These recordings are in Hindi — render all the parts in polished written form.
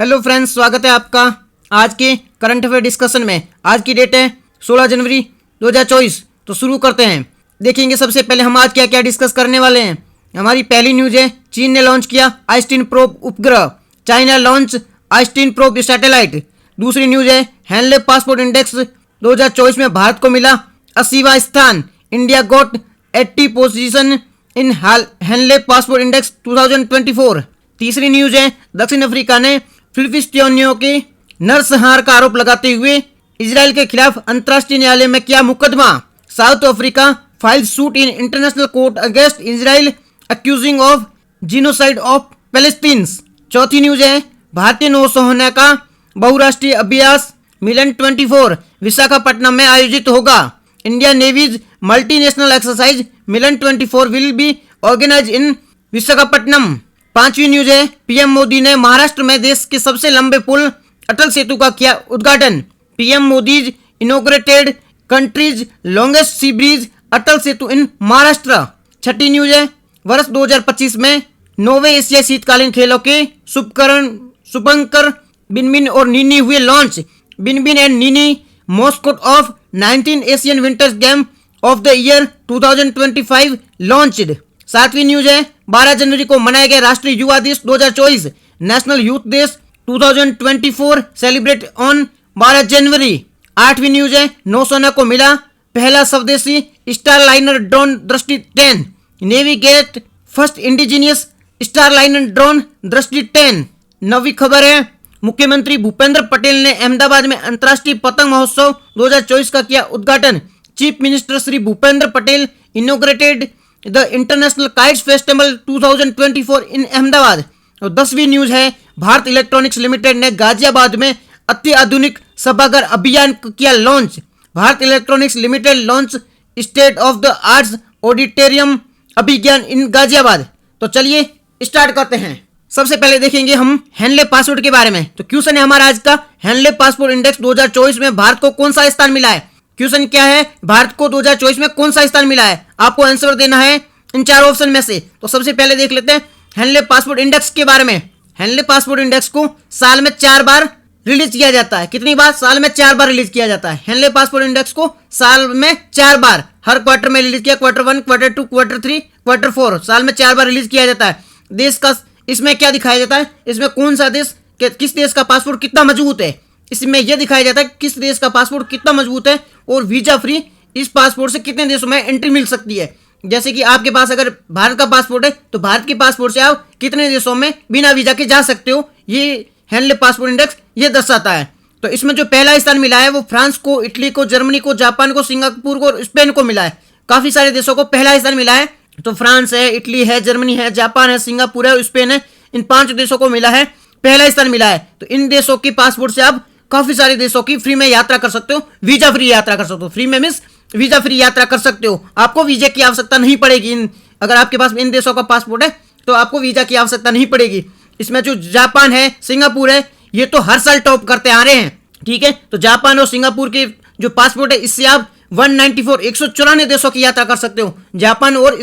हेलो फ्रेंड्स, स्वागत है आपका आज के करंट अफेयर डिस्कशन में। आज की डेट है 16 जनवरी 2024। तो शुरू करते हैं। देखेंगे सबसे पहले हम आज क्या क्या डिस्कस करने वाले हैं। हमारी पहली न्यूज है, चीन ने लॉन्च किया आइस्टीन प्रोब उपग्रह। China launch Einstein probe satellite. दूसरी न्यूज है, हेनले पासपोर्ट इंडेक्स 2024 में भारत को मिला 80वां स्थान। India got 80 position in Henley passport index 2024। तीसरी न्यूज है, दक्षिण अफ्रीका ने फिलिस्तीनियों के नरसंहार का आरोप लगाते हुए इजराइल के खिलाफ अंतर्राष्ट्रीय न्यायालय में किया मुकदमा। South Africa file suit in international court against Israel accusing of genocide of Palestines. चौथी न्यूज है, भारतीय नौसेना का बहुराष्ट्रीय अभ्यास मिलन 24 विशाखापट्टनम में आयोजित होगा। India navy's multinational exercise Milan 24 will be organise in Visakhapatnam. पांचवी न्यूज है, पीएम मोदी ने महाराष्ट्र में देश के सबसे लंबे पुल अटल सेतु का किया उद्घाटन। PM Modi inaugurated country's longest sea bridge Atal Setu in Maharashtra. छठी न्यूज है, वर्ष 2025 में 9वें एशियाई शीतकालीन खेलों के शुभंकर बिनबिन और नीनी हुए launch. Binbin and Nini mascot of 19 Asian winters game of the year 2025 launched. सातवीं न्यूज है, 12 जनवरी को मनाया गया राष्ट्रीय युवा दिवस 2024। National youth day 2024 celebrate on 12 जनवरी। आठवीं न्यूज है, नौसेना को मिला पहला स्वदेशी स्टारलाइनर ड्रोन दृष्टि 10। Navigate first indigenous Starliner drone दृष्टि 10। नवी खबर है, मुख्यमंत्री भूपेंद्र पटेल ने अहमदाबाद में अंतर्राष्ट्रीय पतंग महोत्सव 2024 का किया उद्घाटन। Chief minister Shri Bhupendra Patel inaugurated the international kites festival 2024 इन अहमदाबाद। और 10वीं न्यूज है, भारत इलेक्ट्रॉनिक्स लिमिटेड ने गाजियाबाद में अत्याधुनिक सभागार अभियान किया launch. Bharat Electronics limited launch state of the arts auditorium अभियान इन गाजियाबाद। तो चलिए स्टार्ट करते हैं। सबसे पहले देखेंगे हम हेनले पासपोर्ट के बारे में। तो क्वेश्चन है हमारा आज का, हेनले पासपोर्ट इंडेक्स 2024 में भारत को कौन सा स्थान मिला है। क्वेश्चन क्या है, भारत को 2024 में कौन सा स्थान मिला है। आपको आंसर देना है इन चार ऑप्शन में से। तो सबसे पहले देख लेते हैं हेनले पासपोर्ट इंडेक्स के बारे में। हेनले पासपोर्ट इंडेक्स को साल में 4 बार रिलीज किया जाता है। कितनी बार? साल में 4 बार रिलीज किया जाता है। हेनले पासपोर्ट इंडेक्स को साल में 4 बार, हर क्वार्टर में रिलीज किया। क्वार्टर 1, क्वार्टर 2, क्वार्टर 3, क्वार्टर 4, साल में 4 बार रिलीज किया जाता है। देश का इसमें क्या दिखाया जाता है, इसमें कौन सा देश, किस देश का पासपोर्ट कितना मजबूत है, इसमें यह दिखाया जाता है किस देश का पासपोर्ट कितना मजबूत है और वीजा फ्री इस पासपोर्ट से कितने देशों में एंट्री मिल सकती है। जैसे कि आपके पास अगर भारत का पासपोर्ट है तो भारत के पासपोर्ट से आप कितने देशों में बिना वीजा के जा सकते हो, ये हेनले पासपोर्ट इंडेक्स ये दर्शाता है। तो इसमें जो पहला स्थान मिला है वो फ्रांस को, इटली को, जर्मनी को, जापान को, सिंगापुर को और स्पेन को मिला है। काफी सारे देशों को पहला स्थान मिला है। तो फ्रांस है, इटली है, जर्मनी है, जापान है, सिंगापुर है, स्पेन है, इन 5 देशों को मिला है, पहला स्थान मिला है। तो इन देशों के पासपोर्ट से आप काफी सारे देशों की फ्री में यात्रा कर सकते हो, वीजा फ्री यात्रा कर सकते हो। फ्री में मींस वीजा फ्री यात्रा कर सकते हो, आपको वीजा की आवश्यकता नहीं पड़ेगी। अगर आपके पास इन देशों का पासपोर्ट है तो आपको वीजा की आवश्यकता नहीं पड़ेगी। इसमें जो जापान है, सिंगापुर है, ये तो हर साल टॉप करते आ रहे हैं। ठीक है, तो जापान और सिंगापुर के जो पासपोर्ट है इससे आप 194 देशों की यात्रा कर सकते हो। जापान और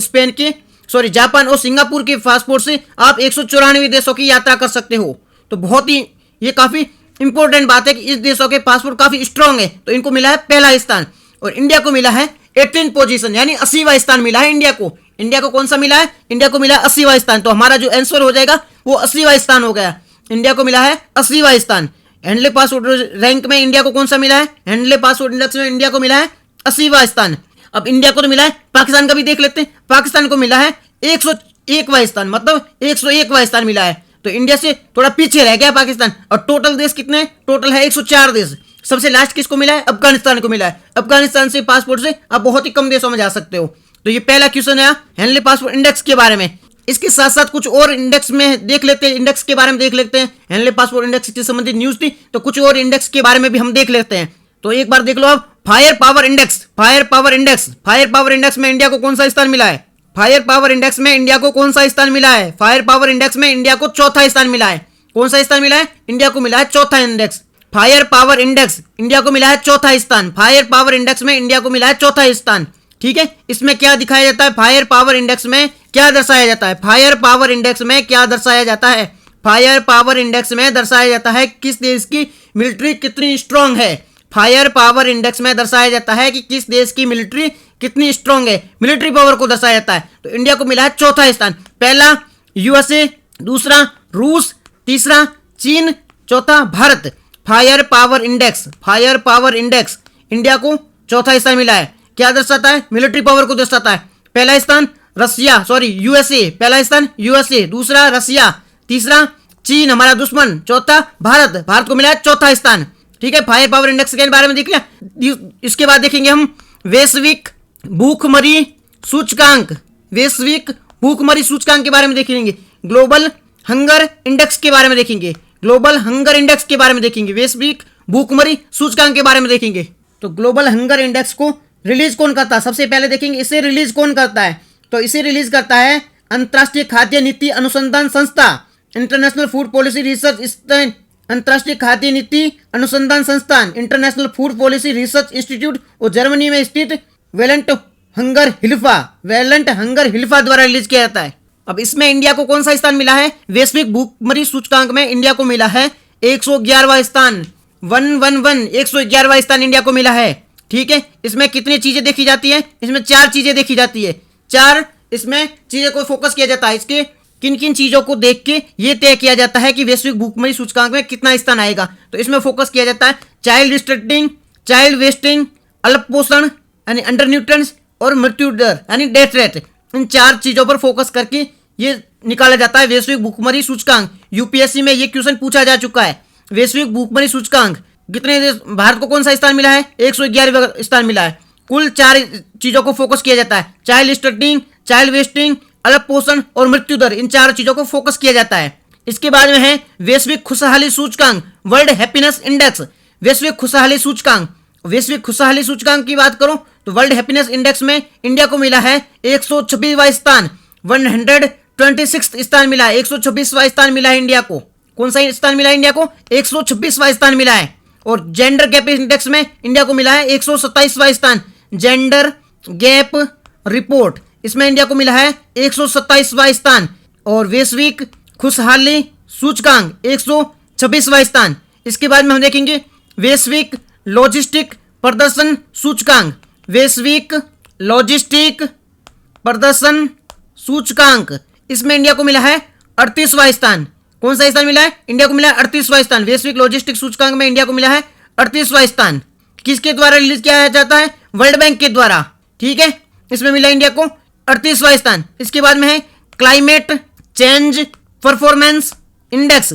सिंगापुर के पासपोर्ट से आप 194 देशों की यात्रा कर सकते हो। तो बहुत ही ये काफी इंपॉर्टेंट बात है कि इस देशों के पासपोर्ट काफी स्ट्रांग है। तो इनको मिला है पहला स्थान और इंडिया को मिला है 18 पोजीशन, यानी 80वां स्थान मिला है इंडिया को। इंडिया को कौन सा मिला है? इंडिया को मिला है 80वां स्थान। तो हमारा जो आंसर हो जाएगा वो 80वां स्थान हो गया। इंडिया को मिला है 80वां स्थान। हेनले पासपोर्ट रैंक में इंडिया को कौन सा मिला है? हेनले पासपोर्ट इंडेक्स में इंडिया को मिला है 80वां स्थान। अब इंडिया को तो मिला है, पाकिस्तान का भी देख लेते हैं। पाकिस्तान को मिला है 101वां स्थान, मतलब 101वां स्थान मिला है। तो इंडिया से थोड़ा पीछे रह गया पाकिस्तान। और टोटल देश कितने? टोटल है 104 देश। सबसे लास्ट किसको मिला है? अफगानिस्तान को मिला है। अफगानिस्तान से पासपोर्ट से आप बहुत ही कम देशों में जा सकते हो। तो ये पहला क्वेश्चन है हेनले पासपोर्ट इंडेक्स के बारे में। इसके साथ साथ कुछ और इंडेक्स में देख लेते हैं, इंडेक्स के बारे में देख लेते हैं। हेनले पासपोर्ट इंडेक्स से संबंधित न्यूज थी तो कुछ और इंडेक्स के बारे में भी हम देख लेते हैं। तो एक बार देख लो आप, फायर पावर इंडेक्स में इंडिया को कौन सा स्थान मिला है? फायर पावर इंडेक्स में इंडिया को कौन सा स्थान मिला है? फायर पावर इंडेक्स में इंडिया को चौथा स्थान मिला है। कौन सा स्थान मिला है? इंडिया को मिला है चौथा index. Fire power index India को मिला है चौथा स्थान। फायर पावर इंडेक्स में इंडिया को मिला है चौथा स्थान। ठीक है, इसमें क्या दिखाया जाता है? फायर पावर इंडेक्स में क्या दर्शाया जाता है? फायर पावर इंडेक्स में क्या दर्शाया जाता है? फायर पावर इंडेक्स में दर्शाया जाता है किस देश की मिलिट्री कितनी स्ट्रांग है। फायर पावर इंडेक्स में दर्शाया जाता है कि किस देश की मिलिट्री कितनी स्ट्रांग है, मिलिट्री पावर को दर्शाया जाता है। तो इंडिया को मिला है चौथा स्थान, पहला यूएसए, दूसरा रूस, तीसरा चीन, चौथा Bharat. Fire power index India को चौथा स्थान मिला है। क्या दर्शाता है? मिलिट्री पावर को दर्शाता है। पहला स्थान यूएसए, पहला स्थान यूएसए, दूसरा रसिया, तीसरा चीन हमारा दुश्मन, चौथा भारत को मिला है चौथा स्थान। ठीक है, फायर पावर इंडेक्स के बारे में देख लिया। इसके बाद देखेंगे हम वैश्विक भूखमरी सूचकांक के बारे में देखेंगे। ग्लोबल हंगर इंडेक्स के बारे में देखेंगे, वैश्विक भूखमरी सूचकांक के बारे में देखेंगे। तो ग्लोबल हंगर इंडेक्स को रिलीज कौन करता है? सबसे पहले देखेंगे इसे रिलीज कौन करता है। तो इसे रिलीज करता है अंतर्राष्ट्रीय खाद्य नीति अनुसंधान संस्था, इंटरनेशनल फूड पॉलिसी रिसर्च, अंतर्राष्ट्रीय खाद्य नीति अनुसंधान संस्थान, international food policy research institute और जर्मनी में स्थित वेलेंट हंगर हिल्फा द्वारा रिलीज किया जाता है। अब इसमें इंडिया को कौन सा स्थान मिला है? वैश्विक भूखमरी सूचकांक में इंडिया को मिला है 111वां स्थान, 111वां स्थान इंडिया को मिला है। ठीक है, इसमें कितनी चीजें देखी जाती है? इसमें 4 चीजें देखी जाती है, 4 इसमें चीजें को फोकस किया जाता है। इसके किन किन चीजों को देख के ये तय किया जाता है कि वैश्विक भूखमरी सूचकांक में कितना स्थान आएगा। तो इसमें फोकस किया जाता है चाइल्ड रिस्ट्रिक्टिंग, चाइल्ड वेस्टिंग, अल्प पोषण यानी अंडर न्यूट्रिएंट्स और मृत्यु दर यानी डेथ रेट। इन 4 चीजों पर फोकस करके ये निकाला जाता है वैश्विक भूखमरी सूचकांक। यूपीएससी में ये क्वेश्चन पूछा जा चुका है। वैश्विक भूखमरी सूचकांक कितने देश, भारत को कौन सा स्थान मिला है? 111वां स्थान मिला है। कुल 4 चीजों को फोकस किया जाता है, चाइल्ड रिस्ट्रिक्टिंग, चाइल्ड वेस्टिंग, अल्प पोषण और मृत्यु दर। इन 4 चीजों को फोकस किया जाता है। इसके बाद में है वैश्विक खुशहाली सूचकांक, वर्ल्ड हैप्पीनेस इंडेक्स। वैश्विक खुशहाली सूचकांक की बात करूं तो वर्ल्ड हैप्पीनेस इंडेक्स में इंडिया को मिला है 126वां स्थान, 126 स्थान मिला है, 126वां स्थान मिला है इंडिया को। कौन सा स्थान मिला है इंडिया को? 126वां स्थान मिला है। और जेंडर गैप इंडेक्स में इंडिया को मिला है 127वां स्थान, जेंडर गैप रिपोर्ट, इसमें इंडिया को मिला है 127वां स्थान। और वैश्विक खुशहाली सूचकांक 126वां स्थान। इसके बाद में हम देखेंगे वैश्विक लॉजिस्टिक प्रदर्शन सूचकांक, इसमें इंडिया को मिला है 38वां स्थान। कौन सा स्थान मिला है? इंडिया को मिला है 38वां स्थान। वैश्विक लॉजिस्टिक सूचकांक में इंडिया को मिला है 38वां स्थान। किसके द्वारा रिलीज किया जाता है? वर्ल्ड बैंक के द्वारा। ठीक है, इसमें मिला इंडिया को 38वां स्थान। इसके बाद में है climate change performance index,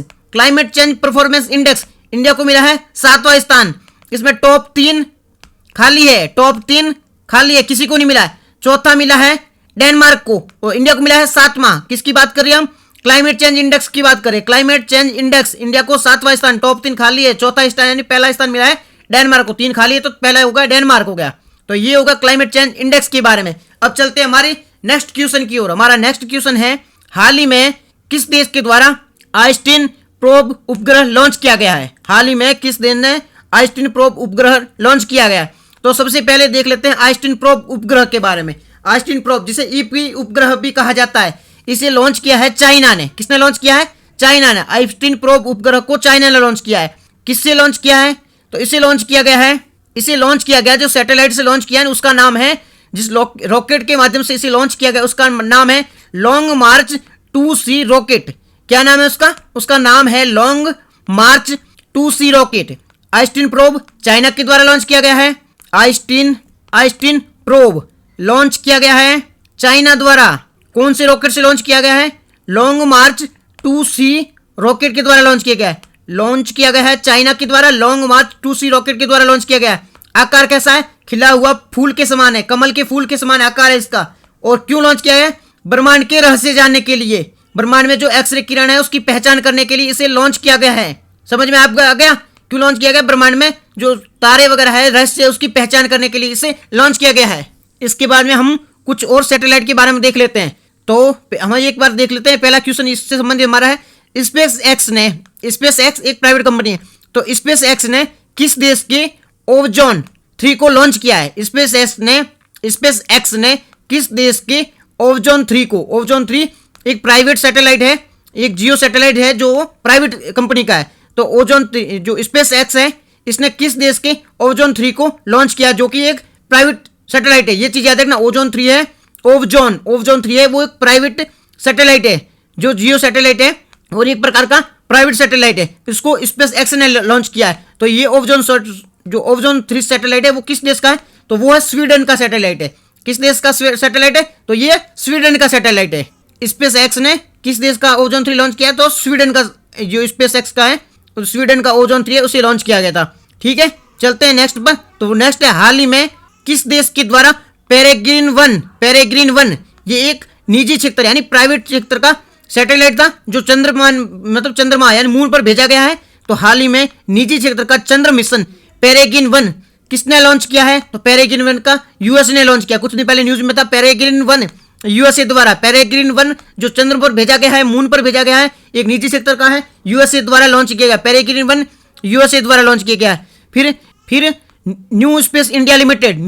India को मिला है 7वां स्थान। इसमें टॉप 3 खाली है, किसी को नहीं मिला है। चौथा मिला है डेनमार्क को और इंडिया को मिला है 7वां। किसकी बात कर रहे हैं हम? क्लाइमेट चेंज इंडेक्स की बात करें। क्लाइमेट चेंज इंडेक्स इंडिया को 7वां स्थान, टॉप 3 खाली है, चौथा स्थान यानी पहला स्थान मिला है डेनमार्क को। 3 खाली है तो पहला होगा डेनमार्क हो गया। तो ये होगा क्लाइमेट चेंज इंडेक्स के बारे में। अब चलते हैं हमारी नेक्स्ट क्वेश्चन की ओर। हमारा नेक्स्ट क्वेश्चन है, हाल ही में किस देश के द्वारा आइस्टीन प्रोब उपग्रह लॉन्च किया गया है? हाल ही में किस देश ने आइस्टीन प्रोब उपग्रह लॉन्च किया गया? तो सबसे पहले देख लेते हैं आइस्टीन प्रोब उपग्रह के बारे में। आइस्टीन प्रोब जिसे ईपी उपग्रह भी कहा जाता है, इसे लॉन्च किया है चाइना ने। किसने लॉन्च किया है? चाइना ने। आइस्टीन प्रोब उपग्रह को चाइना ने लॉन्च किया है। किससे लॉन्च किया है? तो इसे लॉन्च किया गया जो सैटेलाइट से लॉन्च किया है उसका नाम है, जिस रॉकेट के माध्यम से इसे लॉन्च किया गया उसका नाम है लॉन्ग मार्च 2C रॉकेट। क्या नाम है उसका? उसका नाम है लॉन्ग मार्च 2C rocket. Einstein probe China के द्वारा लॉन्च किया गया है। आइस्टीन प्रोब लॉन्च किया गया है चाइना द्वारा। कौन से रॉकेट से लॉन्च किया गया है? लॉन्ग मार्च 2C रॉकेट के द्वारा लॉन्च किया गया है चाइना के द्वारा। लॉन्ग मार्च 2C रॉकेट के द्वारा लॉन्च किया गया है। आकार कैसा है? खिला हुआ फूल के समान है, कमल के फूल के समान आकार है इसका। और क्यों लॉन्च किया है? ब्रह्मांड के रहस्य जानने के लिए, ब्रह्मांड में जो एक्सरे किरण है उसकी पहचान करने के लिए इसे लॉन्च किया गया है। समझ में आ गया क्यों लॉन्च किया गया? ब्रह्मांड में जो तारे वगैरह है रहस्य उसकी पहचान करने के लिए इसे लॉन्च किया गया है। इसके बाद में हम कुछ और सैटेलाइट के बारे में देख लेते हैं। तो हम एक बार देख लेते हैं। पहला क्वेश्चन इससे संबंधित हमारा है, स्पेस एक्स एक प्राइवेट कंपनी है, तो स्पेस एक्स ने किस देश के ओवजोन 3 को लॉन्च किया है? स्पेस एक्स ने किस देश के ओवजोन 3 को, ओवजोन 3 एक प्राइवेट सैटेलाइट है एक जियो सैटेलाइट है जो प्राइवेट कंपनी का है। तो ओजोन जो स्पेस एक्स है, इसने किस देश के ओजोन 3 को लॉन्च किया, जो कि एक प्राइवेट सैटेलाइट है। ये चीज याद रखना, ओजोन 3 है, ओवजोन 3 है, वो एक प्राइवेट सैटेलाइट है। जो जियो सैटेलाइट है और एक प्रकार का प्राइवेट सैटेलाइट है, इसको स्पेस एक्स ने लॉन्च किया है। तो ये जो ओवजोन 3 सैटेलाइट है वो किस देश का है, तो वो है स्वीडन का सैटेलाइट है। किस देश का सैटेलाइट है, तो ये स्वीडन का सैटेलाइट है। स्पेस एक्स ने किस देश का ओजोन 3 लॉन्च किया, तो स्वीडन का। जो स्पेस एक्स का है तो स्वीडन का ओजोन 3 है, उसे लॉन्च किया गया था। ठीक है, चलते हैं नेक्स्ट पर। तो नेक्स्ट है, हाल ही में किस देश के द्वारा पेरेग्रीन 1 ये एक निजी क्षेत्र यानी प्राइवेट क्षेत्र का सैटेलाइट था जो चंद्रमा यानी मून पर भेजा गया है। तो हाल ही में निजी क्षेत्र का चंद्र मिशन पेरेग्रीन 1 किसने लॉन्च किया है, तो पेरेग्रीन 1 का यूएस ने लॉन्च किया। कुछ दिन पहले न्यूज में था पेरेग्रीन 1 यूएसए द्वारा। पेरेग्रीन 1 जो चंद्र पर भेजा गया है, मून पर भेजा गया है, एक निजी सेक्टर का है, यूएसए द्वारा लॉन्च किया गया। पेरेग्रीन 1 यूएसए द्वारा लॉन्च किया गया है। फिर न्यू स्पेस इंडिया लिमिटेड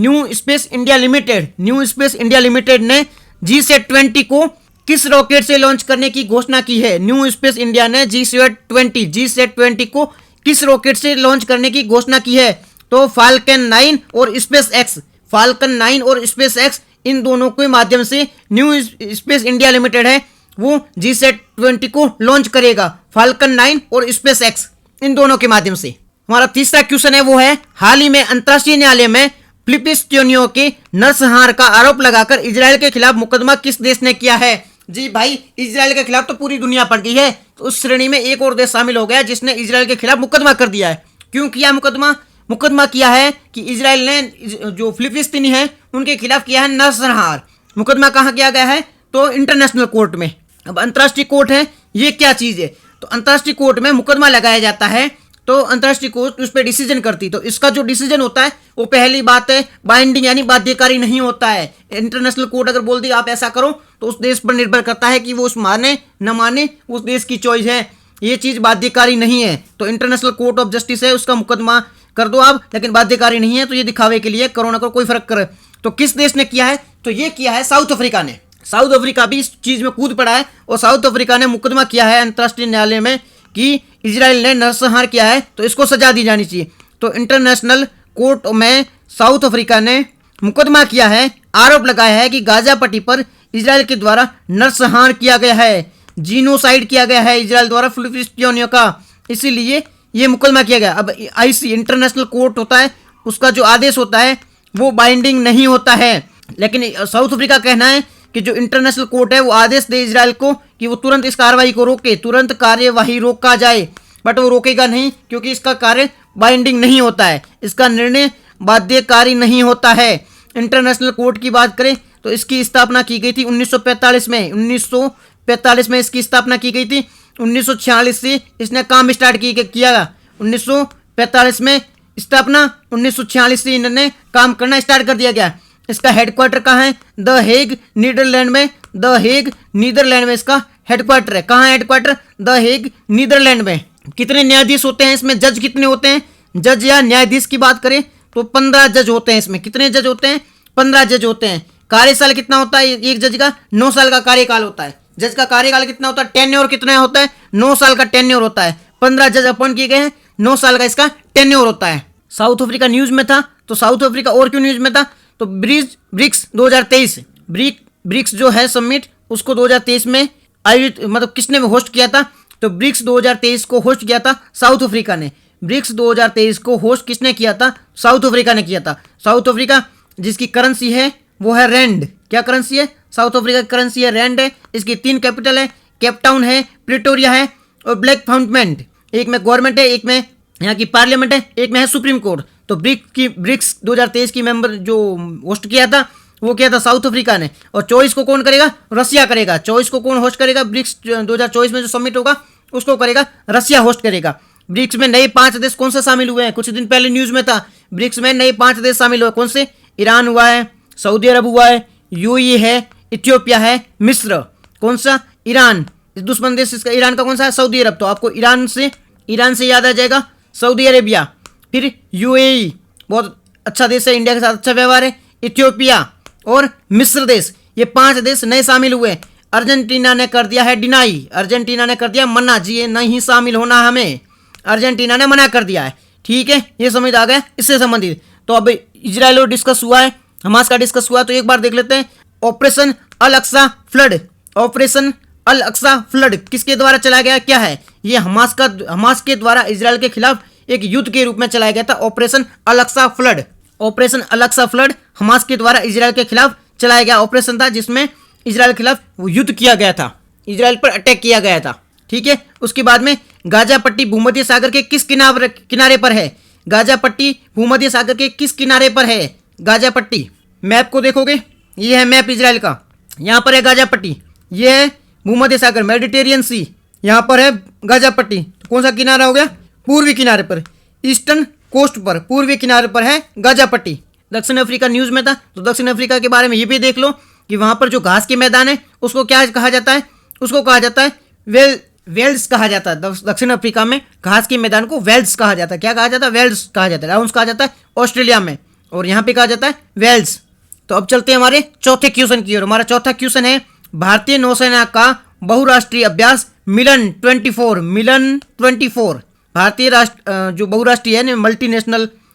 ने GSAT-20 को किस रॉकेट से लॉन्च करने की घोषणा की है। न्यू स्पेस इंडिया ने GSAT-20 को किस रॉकेट से लॉन्च करने की घोषणा की है, तो फाल्कन 9 और स्पेस एक्स इन दोनों के माध्यम से न्यू स्पेस इंडिया लिमिटेड है वो GSAT-20 को लॉन्च करेगा। फाल्कन 9 और स्पेस एक्स इन दोनों के माध्यम से। हमारा तीसरा क्वेश्चन है वो है, हाल ही में अंतर्राष्ट्रीय न्यायालय में फिलिस्तीनियों के नरसंहार का आरोप लगाकर इजराइल के खिलाफ मुकदमा किस देश ने किया है। जी भाई, इजराइल के खिलाफ तो पूरी दुनिया पड़ गई है, तो उस श्रेणी में एक और देश शामिल हो गया जिसने इजराइल के खिलाफ मुकदमा कर दिया है। क्यों किया मुकदमा किया है कि इजराइल ने जो फिलिस्तीनी है उनके खिलाफ किया है नरसंहार। मुकदमा कहाँ किया गया है, तो इंटरनेशनल कोर्ट में। अब अंतर्राष्ट्रीय कोर्ट है, ये क्या चीज है, तो अंतर्राष्ट्रीय कोर्ट में मुकदमा लगाया जाता है, तो अंतर्राष्ट्रीय कोर्ट उस पर डिसीजन करती। तो इसका जो डिसीजन होता है वो पहली बात है बाइंडिंग यानी बाध्यकारी नहीं होता है। इंटरनेशनल कोर्ट अगर बोल दी आप ऐसा करो तो उस देश पर निर्भर करता है कि वो उस माने न माने, उस देश की चॉइस है, ये चीज बाध्यकारी नहीं है। तो इंटरनेशनल कोर्ट ऑफ जस्टिस है, उसका मुकदमा कर दो आप, लेकिन बाध्यकारी नहीं है। तो ये दिखावे के लिए करो ना करो कोई फर्क करे। तो किस देश ने किया है, तो ये किया है साउथ अफ्रीका ने। साउथ अफ्रीका भी इस चीज में कूद पड़ा है और साउथ अफ्रीका ने मुकदमा किया है अंतर्राष्ट्रीय न्यायालय में कि इजराइल ने नरसंहार किया है तो इसको सजा दी जानी चाहिए। तो इंटरनेशनल कोर्ट में साउथ अफ्रीका ने मुकदमा किया है, आरोप लगाया है कि गाजा पट्टी पर इजराइल के द्वारा नरसंहार किया गया है, जीनोसाइड किया गया है इजराइल द्वारा फिलिस्तीनियों का, इसीलिए ये मुकदमा किया गया। अब आईसी इंटरनेशनल कोर्ट होता है, उसका जो आदेश होता है वो बाइंडिंग नहीं होता है, लेकिन साउथ अफ्रीका कहना है कि जो इंटरनेशनल कोर्ट है वो आदेश दे इजराइल को कि वो तुरंत इस कार्रवाई को रोके, तुरंत कार्यवाही रोका जाए, बट वो रोकेगा नहीं क्योंकि इसका कार्य बाइंडिंग नहीं होता है, इसका निर्णय बाध्यकारी नहीं होता है। इंटरनेशनल कोर्ट की बात करें तो इसकी स्थापना की गई थी 1945 में। 1945 में इसकी स्थापना की गई थी। 1946 से इसने काम स्टार्ट किया। 1945 में स्थापना, 1946 से इन्होंने काम करना स्टार्ट कर दिया गया। इसका हेडक्वार्टर कहाँ है, द हेग नीदरलैंड में। द हेग नीदरलैंड में इसका हेडक्वार्टर है। कहाँ है हेडक्वार्टर, द हेग नीदरलैंड में। कितने न्यायाधीश होते हैं इसमें, जज कितने होते हैं, जज या न्यायाधीश की बात करें तो 15 जज होते हैं इसमें। कितने जज होते हैं, 15 जज होते हैं। कार्यकाल कितना होता है एक जज का, 9 साल का कार्यकाल होता है। जज का कार्यकाल कितना होता है, टेन्योर कितना होता है, 9 साल का टेन्योर होता है। 15 जज अपॉइंट किए गए हैं, 9 साल का इसका टेन्योर होता है। साउथ अफ्रीका न्यूज में था, तो साउथ अफ्रीका और क्यों न्यूज में था, तो ब्रिक्स 2023 ब्रिक्स जो है समिट उसको 2023 में आयोजित, मतलब किसने होस्ट किया था, तो ब्रिक्स 2023 को होस्ट किया था साउथ अफ्रीका ने। ब्रिक्स 2023 को होस्ट किसने किया था, साउथ अफ्रीका ने किया था। साउथ अफ्रीका जिसकी करेंसी है वो है रैंड। क्या करेंसी है, साउथ अफ्रीका की करेंसी है रैंड है। इसकी 3 कैपिटल है, केपटाउन है, प्रिटोरिया है और ब्लैक फाउंटमेंट। एक में गवर्नमेंट है, एक में यहाँ की पार्लियामेंट है, एक में है सुप्रीम कोर्ट। तो ब्रिक्स 2023 की मेंबर जो होस्ट किया था वो किया था साउथ अफ्रीका ने। और चॉइस को कौन करेगा, रसिया करेगा। चॉइस को कौन होस्ट करेगा, ब्रिक्स 2024 में जो समिट होगा उसको करेगा रसिया होस्ट करेगा। ब्रिक्स में नए 5 देश कौन से शामिल हुए हैं, कुछ दिन पहले न्यूज में था। ब्रिक्स में नए 5 देश शामिल हुए, कौन से, ईरान हुआ है, सऊदी अरब हुआ है, यूएई है, इथियोपिया है, मिस्र। कौन सा, ईरान। दुश्मन देश इसका ईरान का कौन सा है, सऊदी अरब। तो आपको ईरान से याद आ जाएगा सऊदी अरेबिया। फिर यूएई बहुत अच्छा देश है, इंडिया के साथ अच्छा व्यवहार है। इथियोपिया और मिस्र देश, ये 5 देश नए शामिल हुए। अर्जेंटीना ने कर दिया है डिनाई, अर्जेंटीना ने कर दिया मना, जी ये नहीं शामिल होना हमें, अर्जेंटीना ने मना कर दिया है। ठीक है, ये समझ आ गया इससे संबंधित। तो अब इजराइल और डिस्कस हुआ है, हमास का डिस्कस हुआ है, तो एक बार देख लेते हैं। ऑपरेशन अल अक्सा फ्लड, ऑपरेशन अल अक्सा फ्लड किसके द्वारा चलाया गया, क्या है ये? हमास के द्वारा इजराइल के खिलाफ एक युद्ध के रूप में चलाया गया था ऑपरेशन अल अक्सा फ्लड। ऑपरेशन अल अक्सा फ्लड हमास के द्वारा इजराइल के खिलाफ चलाया गया ऑपरेशन था, जिसमें इजराइल के खिलाफ युद्ध किया गया था, इजराइल पर अटैक किया गया था। ठीक है, उसके बाद में गाजा पट्टी भूमध्य सागर के किस किनारे पर है? गाजा पट्टी भूमध्य सागर के किस किनारे पर है गाजा पट्टी? मैप को देखोगे, ये है मैप इजराइल का, यहाँ पर है गाजा पट्टी, ये है भूमध्य सागर मेडिटेरियन सी, यहाँ पर है गाजा पट्टी। तो कौन सा किनारा हो गया? पूर्वी किनारे पर, ईस्टर्न कोस्ट पर, पूर्वी किनारे पर है गाजा पट्टी। दक्षिण अफ्रीका न्यूज़ में था, तो दक्षिण अफ्रीका के बारे में ये भी देख लो कि वहाँ पर जो घास के मैदान है उसको क्या कहा जाता है? उसको कहा जाता है वेल्ड्स कहा जाता है। दक्षिण अफ्रीका में घास के मैदान को वेल्ड्स कहा जाता है। क्या कहा जाता है? वेल्ड्स कहा जाता है। राउंड्स कहा जाता है ऑस्ट्रेलिया में, और यहाँ पे कहा जाता है वेल्ड्स। तो अब चलते हैं हमारे चौथे क्वेश्चन की ओर। हमारा चौथा क्वेश्चन है भारतीय नौसेना का बहुराष्ट्रीय अभ्यास मिलन 24, मिलन 24 भारतीय जो बहुराष्ट्रीय है,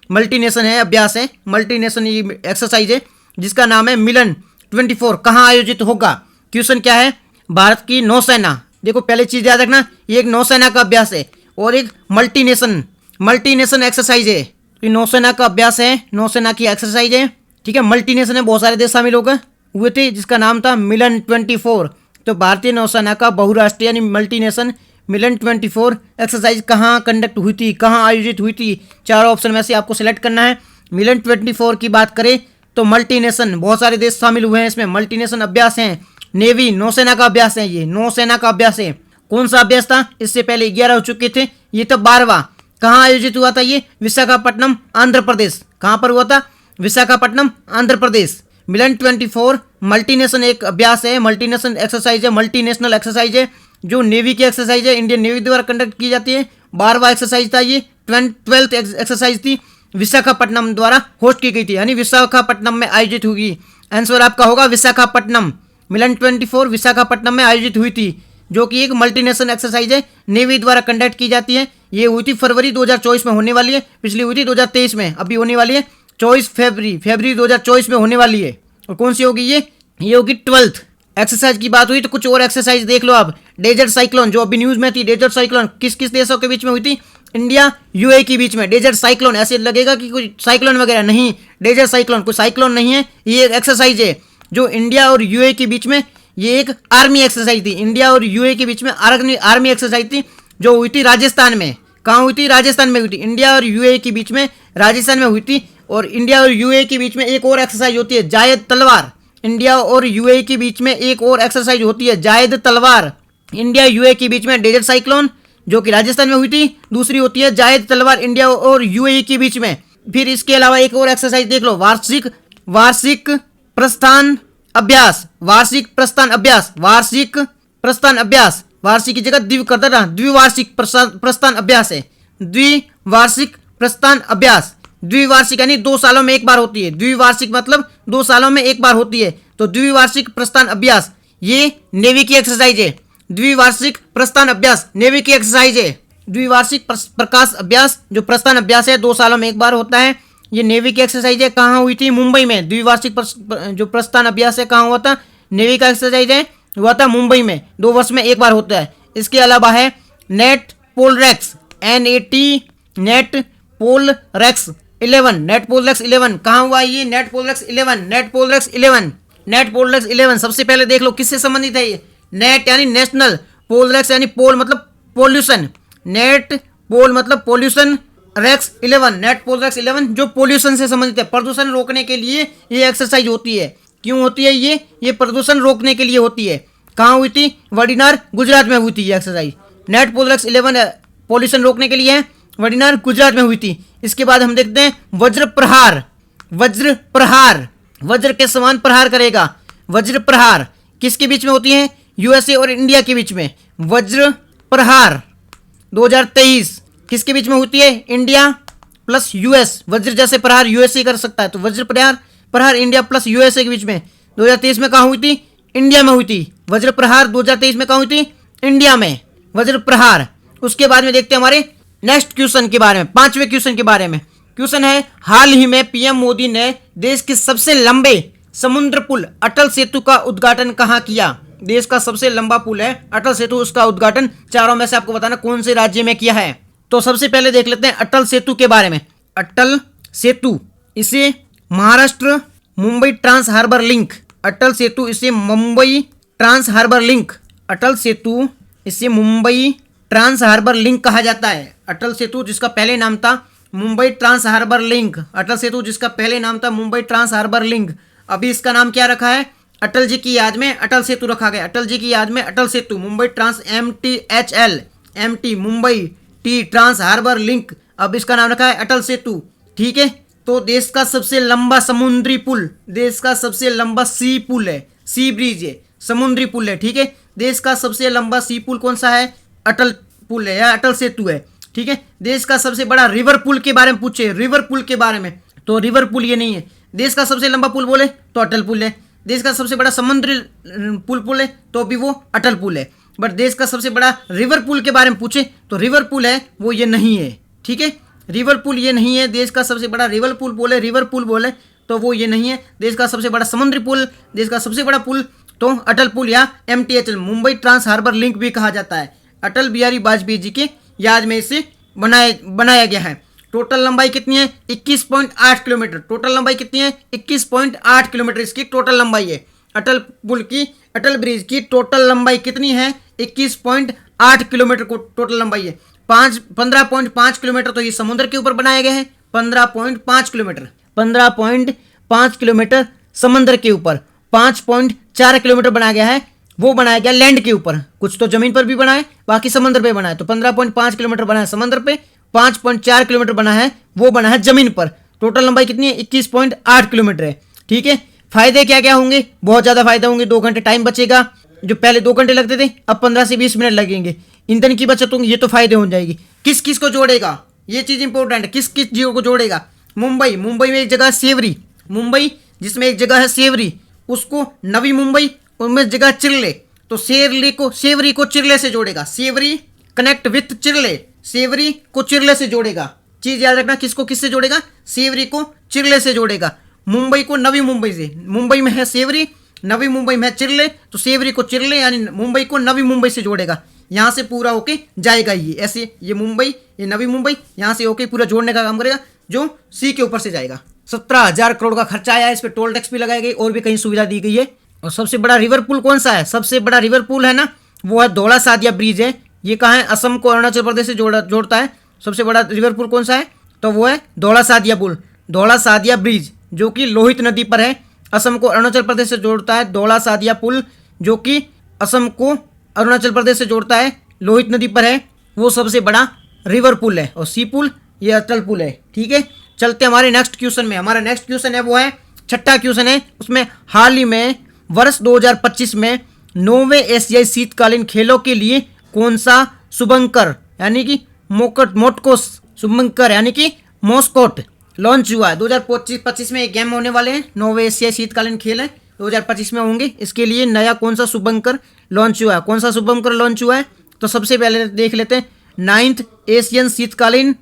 मल्टीनेशन है, अभ्यास है, मल्टीनेशन एक्सरसाइज है, जिसका नाम है मिलन 24, कहाँ आयोजित होगा? क्वेश्चन क्या है? भारत की नौसेना, देखो पहले चीज याद रखना, ये एक नौसेना का अभ्यास है और एक मल्टीनेशन एक्सरसाइज है। तो नौसेना का अभ्यास है, नौसेना की एक्सरसाइज है। ठीक है, मल्टीनेशन है, बहुत सारे देश शामिल होकर हुए थे, जिसका नाम था मिलन 24। तो भारतीय नौसेना का बहुराष्ट्रीय यानी मल्टीनेशन मिलन 24 एक्सरसाइज कहाँ कंडक्ट हुई थी, कहाँ आयोजित हुई थी? चारों ऑप्शन में से आपको सिलेक्ट करना है। मिलन 24 की बात करें तो मल्टीनेशन, बहुत सारे देश शामिल हुए हैं इसमें, मल्टीनेशन अभ्यास हैं, नेवी नौसेना का अभ्यास है, ये नौसेना का अभ्यास है। कौन सा अभ्यास था? इससे पहले 11 हो चुके थे, ये तो 12वां। कहाँ आयोजित हुआ था ये? विशाखापट्टनम आंध्र प्रदेश। कहाँ पर हुआ था? विशाखापट्टनम आंध्र प्रदेश। मिलन 24 मल्टीनेशन एक अभ्यास है, मल्टीनेशन एक्सरसाइज है, मल्टीनेशनल एक्सरसाइज है, जो नेवी की एक्सरसाइज है, इंडियन नेवी द्वारा कंडक्ट की जाती है। 12वां एक्सरसाइज था ये, 12th एक्सरसाइज थी, विशाखापट्टनम द्वारा होस्ट की गई थी, यानी विशाखापट्टनम में आयोजित होगी। आंसर आपका होगा विशाखापट्टनम। मिलन 24 विशाखापट्टनम में आयोजित हुई थी, जो कि एक मल्टीनेशनल एक्सरसाइज है, नेवी द्वारा कंडक्ट की जाती है। ये हुई थी फरवरी 2024 में होने वाली है, पिछली हुई थी 2023 में, अभी होने वाली है 24 फरवरी 2024 में होने वाली है। और कौन सी होगी ये होगी 12th एक्सरसाइज की बात हुई तो कुछ और एक्सरसाइज देख लो आप। डेजर्ट साइक्लोन जो अभी न्यूज में थी, डेजर्ट साइक्लोन किस किस देशों के बीच में हुई थी? इंडिया यूएई के बीच में। डेजर्ट साइक्लोन, ऐसे लगेगा कि कोई साइक्लोन वगैरह नहीं, डेजर्ट साइक्लोन कोई साइक्लोन नहीं है, ये एक एक्सरसाइज है जो इंडिया और यूएई के बीच में, ये एक आर्मी एक्सरसाइज थी, इंडिया और यूएई के बीच में आर्मी एक्सरसाइज थी, जो हुई थी राजस्थान में। कहाँ हुई थी? राजस्थान में हुई थी। इंडिया और यूएई के बीच में राजस्थान में हुई थी। और इंडिया और यूएई के बीच में एक और एक्सरसाइज होती है, जायद तलवार। इंडिया और यूएई के बीच में एक और एक्सरसाइज होती है, जायद तलवार। इंडिया यूएई के बीच में डेजर्ट साइक्लोन जो कि राजस्थान में हुई थी, दूसरी होती है जायद तलवार इंडिया और यूएई के बीच में। फिर इसके अलावा एक और एक्सरसाइज देख लो, वार्षिक प्रस्थान अभ्यास, वार्षिक प्रस्थान अभ्यास, वार्षिक प्रस्थान अभ्यास, वार्षिक की जगह द्विव कर देना, द्विवार्षिक प्रस्थान अभ्यास है, द्विवार्षिक प्रस्थान अभ्यास। द्विवार्षिक यानी 2 सालों में एक बार होती है, द्विवार्षिक मतलब 2 सालों में एक बार होती है। तो द्विवार्षिक प्रस्थान अभ्यास ये नेवी की एक्सरसाइज है, द्विवार्षिक प्रस्थान अभ्यास नेवी की एक्सरसाइज है। द्विवार्षिक प्रकाश अभ्यास जो प्रस्थान अभ्यास है 2 सालों में एक बार होता है, ये नेवी की एक्सरसाइज है। कहाँ हुई थी? मुंबई में। द्विवार्षिक जो प्रस्थान अभ्यास है कहाँ हुआ था? नेवी का एक्सरसाइज है, हुआ था मुंबई में, 2 वर्ष में एक बार होता है। इसके अलावा है Nat Polrex, NAT Nat Polrex 11, Nat Polrex 11 कहाँ हुआ ये? Nat Polrex 11, Nat Polrex 11, Nat Polrex 11। सबसे पहले देख लो किससे संबंधित है ये? नेट यानी नेशनल, पोलरेक्स यानी पोल मतलब पोल्यूशन, नेट पोल मतलब पोल्यूशन, रेक्स 11, नेट पोलरेक्स 11 जो पोल्यूशन से संबंधित है, प्रदूषण रोकने के लिए ये एक्सरसाइज होती है। क्यों होती है ये प्रदूषण रोकने के लिए होती है। कहाँ हुई थी? वडीनार गुजरात में हुई थी ये एक्सरसाइज। नेट पोलरेक्स 11 पोल्यूशन रोकने के लिए है, वडीनार गुजरात में हुई थी। इसके बाद हम देखते हैं वज्र प्रहार, वज्र प्रहार, वज्र के समान प्रहार करेगा, वज्र प्रहार किसके बीच में होती है? यूएसए और इंडिया के बीच में। वज्र प्रहार 2023 किसके बीच में होती है? India plus US. वज्र जैसे प्रहार यूएसए कर सकता है, तो वज्र प्रहार इंडिया प्लस यूएसए के बीच में 2023 में कहाँ हुई थी? इंडिया में हुई थी। वज्र प्रहार 2023 में कहाँ हुई थी? इंडिया में वज्र प्रहार। उसके बाद में देखते हैं हमारे नेक्स्ट क्वेश्चन के बारे में, 5वें क्वेश्चन के बारे में। क्वेश्चन है, हाल ही में पीएम मोदी ने देश के सबसे लंबे समुद्र पुल अटल सेतु का उद्घाटन कहाँ किया? देश का सबसे लंबा पुल है अटल सेतु, उसका उद्घाटन चारों में से आपको बताना कौन से राज्य में किया है। तो सबसे पहले देख लेते हैं अटल सेतु के बारे में। अटल सेतु, इसे Maharashtra Mumbai trans harbour Link, Atal Setu इसे Mumbai trans harbour Link, Atal Setu इसे मुंबई ट्रांस हार्बर लिंक कहा जाता है। अटल सेतु जिसका पहले नाम था Mumbai trans harbour Link, Atal सेतु जिसका पहले नाम था मुंबई ट्रांस हार्बर लिंक, अभी इसका नाम क्या रखा है? अटल जी की याद में अटल सेतु रखा गया। अटल जी की याद में Atal Setu, Mumbai Trans MTHL Mumbai T Trans harbour Link, अब इसका नाम रखा है अटल सेतु। ठीक है, तो देश का सबसे लंबा समुद्री पुल, देश का सबसे लंबा सी पुल है, सी ब्रिज है, समुद्री पुल है। ठीक है, देश का सबसे लंबा सी पुल कौन सा है? अटल पुल है या अटल सेतु है। ठीक है, देश का सबसे बड़ा रिवर पुल के बारे में पूछे, रिवर पुल के बारे में, तो रिवर पुल ये नहीं है। देश का सबसे लंबा पुल बोले तो अटल पुल है। देश का सबसे बड़ा समुद्री पुल है तो भी वो अटल पुल है। बट देश का सबसे बड़ा रिवर पुल के बारे में पूछे तो रिवर पुल है वो ये नहीं है। ठीक है, रिवर पुल ये नहीं है। देश का सबसे बड़ा रिवर पुल बोले तो वो ये नहीं है। देश का सबसे बड़ा समुद्री पुल, देश का सबसे बड़ा पुल तो अटल पुल या MTHL Mumbai trans harbour link भी कहा जाता है। अटल बिहारी वाजपेयी जी के याद में इसे बनाया गया है। टोटल लंबाई कितनी है? 21.8 किलोमीटर। टोटल लंबाई कितनी है? 21.8 किलोमीटर इसकी टोटल लंबाई है। अटल पुल की, अटल ब्रिज की टोटल लंबाई कितनी है? 21.8 किलोमीटर को टोटल लंबाई है। 15.5 किलोमीटर तो ये समुद्र के ऊपर बनाया गया है। 15.5 किलोमीटर समुद्र के ऊपर, 5.4 किलोमीटर बनाया गया है, वो बनाया गया लैंड के ऊपर। कुछ तो जमीन पर भी बना है, बाकी समुद्र पे बना है। तो 15.5 किलोमीटर बना है समुद्र पे, 5.4 किलोमीटर बना है वो बना है जमीन पर। टोटल लंबाई कितनी है? 21.8 किलोमीटर है। ठीक है, फायदे क्या क्या होंगे? बहुत ज्यादा फायदा होंगे। 2 घंटे टाइम बचेगा, जो पहले 2 घंटे लगते थे अब 15 से 20 मिनट लगेंगे। ईंधन की बचत होंगी, ये तो फायदे हो जाएगी। किस किस को जोड़ेगा? ये चीज इंपॉर्टेंट है, किस किस चीजों को जोड़ेगा? मुंबई में एक जगह सेवरी, मुंबई जिसमें एक जगह है सेवरी, उसको नवी मुंबई, उनमें जगह चिरले, तो सेवरी को चिरले से जोड़ेगा। सेवरी कनेक्ट विथ चिरले, सेवरी को चिरले से जोड़ेगा। चीज याद रखना, किसको किससे जोड़ेगा? सेवरी को चिरले से जोड़ेगा। मुंबई को नवी मुंबई से, मुंबई में है सेवरी, नवी मुंबई में है चिरले, तो सेवरी को चिरले यानी मुंबई को नवी मुंबई से जोड़ेगा। यहाँ से पूरा होके जाएगा ये ऐसे, ये मुंबई, ये नवी मुंबई, यहाँ से होके पूरा जोड़ने का काम करेगा, जो सी के ऊपर से जाएगा। 17,000 करोड़ का खर्चा आया है, इस पर टोल टैक्स भी लगाई गई और भी कहीं सुविधा दी गई है। और सबसे बड़ा रिवर पुल कौन सा है? सबसे बड़ा रिवर पुल है ना, वो है धौला सादिया ब्रिज है। ये कहाँ है? असम को अरुणाचल प्रदेश से जोड़ता है। सबसे बड़ा रिवर पुल कौन सा है? तो वो है धौला सादिया पुल, धौला सादिया ब्रिज, जो कि लोहित नदी पर है। असम को अरुणाचल प्रदेश से जोड़ता है धौला सादिया पुल, जो कि असम को अरुणाचल प्रदेश से जोड़ता है, लोहित नदी पर है। वो सबसे बड़ा रिवर पुल है। और सी पुल ये अटल पुल है। ठीक है, चलते हमारे नेक्स्ट क्वेश्चन में। हमारा नेक्स्ट क्वेश्चन है वो है 6ठा क्वेश्चन है। उसमें हाल ही में वर्ष 2025 में 9वें एशियाई शीतकालीन खेलों के लिए कौन सा शुभंकर यानी कि मोटकोस शुभंकर यानी कि मॉस्कोट लॉन्च हुआ है? 2025 में एक गेम होने वाले हैं, 9वें एशियाई शीतकालीन खेल है 2025 में होंगे। इसके लिए नया कौन सा शुभंकर लॉन्च हुआ है? कौन सा शुभंकर लॉन्च हुआ है? तो सबसे पहले देख लेते हैं 9th एशियन शीतकालीन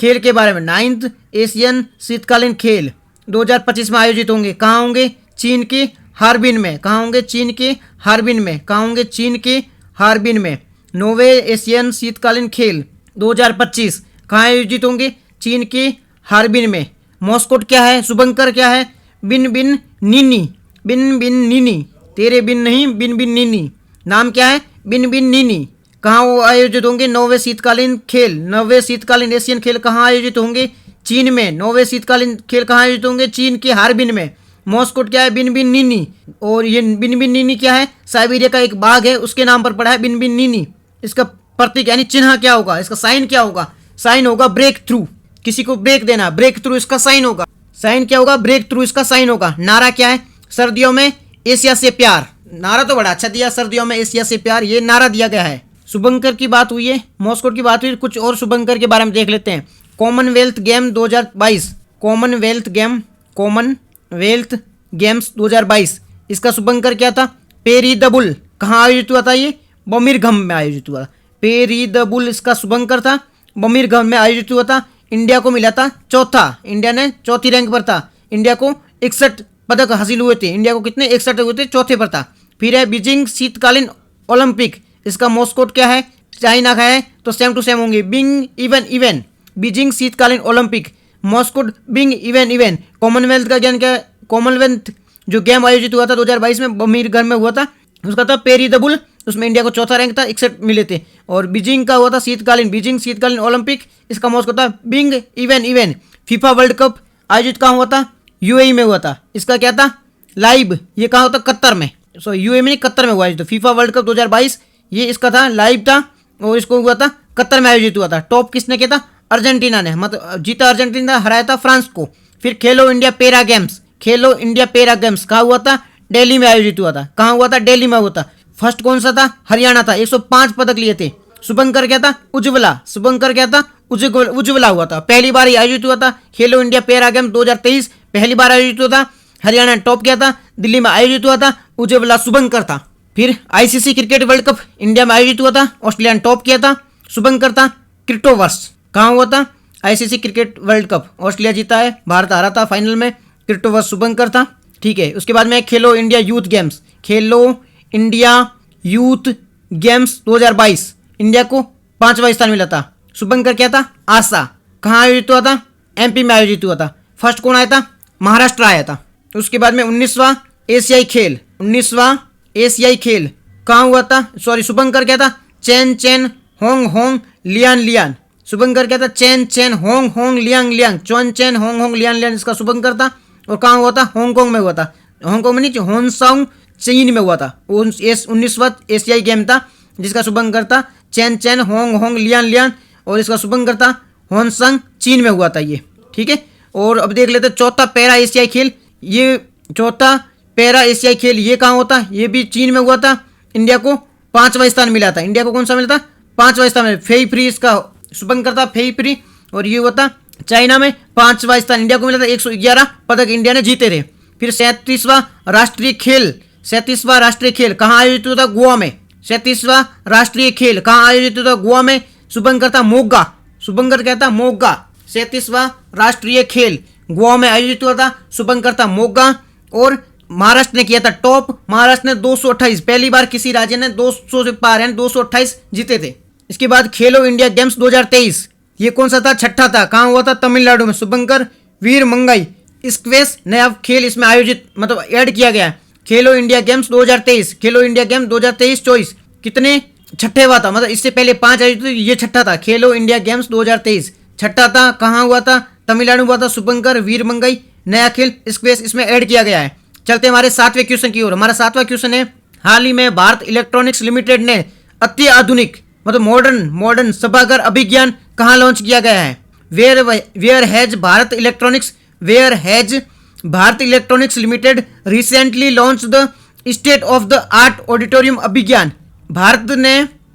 खेल के बारे में। 9th एशियन शीतकालीन खेल 2025 में आयोजित होंगे। कहाँ होंगे? चीन के हार्बिन में। कहाँ होंगे? चीन के हार्बिन में। कहाँ होंगे? चीन के हार्बिन में। 9वें एशियन शीतकालीन खेल 2025 कहाँ आयोजित होंगे? चीन के हार्बिन में। मॉस्कोट क्या है? शुभंकर क्या है? बिन बिन नीनी, बिन बिन नीनी, तेरे बिन नहीं, बिन बिन नीनी। नाम क्या है? बिन बिन नीनी। कहाँ वो आयोजित होंगे? 9वें शीतकालीन खेल, 9वें शीतकालीन एशियन खेल कहाँ आयोजित होंगे? चीन में। 9वें शीतकालीन खेल कहाँ आयोजित होंगे? चीन के हार्बिन में। मॉस्कोट क्या है? बिन बिन नीनी। और ये बिन बिन नीनी क्या है? साइबेरिया का एक बाग है, उसके नाम पर पड़ा है बिन बिन नीनी। इसका प्रतीक यानी चिन्ह क्या होगा? इसका साइन क्या होगा? साइन होगा ब्रेक थ्रू, किसी को ब्रेक देना, ब्रेक थ्रू इसका साइन होगा। साइन क्या होगा? ब्रेक थ्रू इसका साइन होगा। नारा क्या है? सर्दियों में एशिया से प्यार। नारा तो बड़ा अच्छा दिया, सर्दियों में एशिया से प्यार, ये नारा दिया गया है। शुभंकर की बात हुई है, मॉस्कोट की बात हुई, कुछ और शुभंकर के बारे में देख लेते हैं। कॉमनवेल्थ गेम 2022, कॉमनवेल्थ गेम्स 2022, इसका शुभंकर क्या था? पेरी द बुल, कहाँ आयोजित हुआ था ये? बर्मिंघम में आयोजित हुआ था। पेरी द बुल इसका शुभंकर था, बर्मिंघम में आयोजित हुआ था। इंडिया को मिला था चौथा, इंडिया ने चौथी रैंक पर था। इंडिया को 61 पदक हासिल हुए थे। इंडिया को कितने? 61 हुए थे, चौथे पर था। फिर है बीजिंग शीतकालीन ओलंपिक, इसका मॉस्कोट क्या है? चाइना का है, तो सेम टू सेम होंगे। बिंग इवन बीजिंग शीतकालीन ओलंपिक, मॉस्कोट बिंग इवन। कॉमनवेल्थ का ज्ञान क्या है? कॉमनवेल्थ जो गेम आयोजित हुआ था 2022 में बर्मिंघम में हुआ था, उसका था पेरी द बुल, उसमें इंडिया को चौथा रैंक था, 61 मिले थे। और बीजिंग का हुआ था बीजिंग शीतकालीन ओलंपिक, इसका मॉस्को था बिंग इवन। फीफा वर्ल्ड कप आयोजित कहाँ हुआ था? यूएई में हुआ था। इसका क्या था? लाइव। ये कहाँ होता? कतर में। सो यूएई में नहीं, कतर में हुआ आयोजित। फीफा वर्ल्ड कप 2022 ये इसका था, लाइव था, और इसको हुआ था कतर में आयोजित हुआ था। टॉप किसने किया था? अर्जेंटीना ने, मतलब जीता अर्जेंटीना, हराया था फ्रांस को। फिर खेलो इंडिया पैरा गेम्स, खेलो इंडिया पैरा गेम्स कहाँ हुआ था? दिल्ली में आयोजित हुआ था। कहाँ हुआ था? दिल्ली में हुआ था। फर्स्ट कौन सा था? हरियाणा था। 105 पदक लिए थे। शुभंकर क्या था? उज्ज्वला। शुभंकर क्या था? उज्ज्वला हुआ था। पहली बार आयोजित हुआ था खेलो इंडिया पैरा गेम 2023, पहली बार आयोजित हुआ था। हरियाणा टॉप किया था, दिल्ली में आयोजित हुआ था, उज्ज्वला शुभंकर था। फिर ICC cricket world cup India में आयोजित हुआ था, ऑस्ट्रेलिया ने टॉप किया था, शुभंकर था। क्रिप्टोवर्स कहाँ हुआ था? ICC cricket world cup, Australia जीता है, भारत हारा था फाइनल में, क्रिप्टोवर्स शुभंकर था। ठीक है, उसके बाद में खेलो इंडिया यूथ गेम्स, खेलो इंडिया यूथ गेम्स 2022 इंडिया को 5वां स्थान मिला था। शुभंकर क्या था? आशा। कहाँ आयोजित हुआ था? एमपी में आयोजित हुआ था। फर्स्ट कौन आया था? महाराष्ट्र आया था। उसके बाद में 19वां एशियाई खेल कहाँ हुआ था? शुभंकर क्या था? Chain Hong Lian. शुभंकर क्या था? चेन होंग लियान, इसका शुभंकर था। और कहाँ हुआ था? हांगकांग में हुआ था। हांगकांग में नहीं, होनसांग चीन में हुआ था। 19वां एशियाई गेम था जिसका शुभंकर था चेन होंग लियान, और इसका शुभंकर था होनसांग चीन में हुआ था ये। ठीक है, और अब देख लेते हैं चौथा पैरा एशियाई खेल। ये चौथा पैरा एशियाई खेल ये कहाँ होता? ये भी चीन में हुआ था। इंडिया को 5वां स्थान मिला था। इंडिया को कौन सा मिला था? 5वां स्थान मिला। फेई फ्री इसका शुभंकर था, फेई फ्री। और ये हुआ था चाइना में 5वां स्थान इंडिया को मिला था। 111 पदक इंडिया ने जीते थे। फिर 37वां राष्ट्रीय खेल कहाँ आयोजित हुआ था? गोवा में। 37वां राष्ट्रीय खेल कहाँ आयोजित हुआ था? गोवा में। शुभंकर था मोगा। शुभंकर क्या था? मोगा। 37वां राष्ट्रीय खेल गोवा में आयोजित हुआ था, शुभंकर था मोगा। और महाराष्ट्र ने किया था टॉप। महाराष्ट्र ने 228, पहली बार किसी राज्य ने 200 से पार है, 228 जीते थे। इसके बाद खेलो इंडिया गेम्स 2023 ये कौन सा था? छठा था। कहाँ हुआ था? तमिलनाडु में। शुभंकर वीर मंगाई स्क्वैश नया खेल इसमें आयोजित, मतलब ऐड किया गया है। खेलो इंडिया गेम्स 2023, खेलो इंडिया गेम्स 2023-24 कितने? छठे हुआ था, मतलब इससे पहले 5 आयोजित, ये छठा था। खेलो इंडिया गेम्स 2023 छठा था। कहाँ हुआ था? तमिलनाडु हुआ था। शुभंकर वीर मंगई नया खेल स्क्वैश इसमें ऐड किया गया है। चलते हमारे 7वें क्वेश्चन की ओर। हमारा 7वां क्वेश्चन है, हाल ही में भारत इलेक्ट्रॉनिक्स लिमिटेड ने अति आधुनिक मतलब मॉडर्न सभागार अभिज्ञान कहाँ लॉन्च किया गया है? Where has Bharat Electronics Limited recently launch the state of the art auditorium Abhigyan.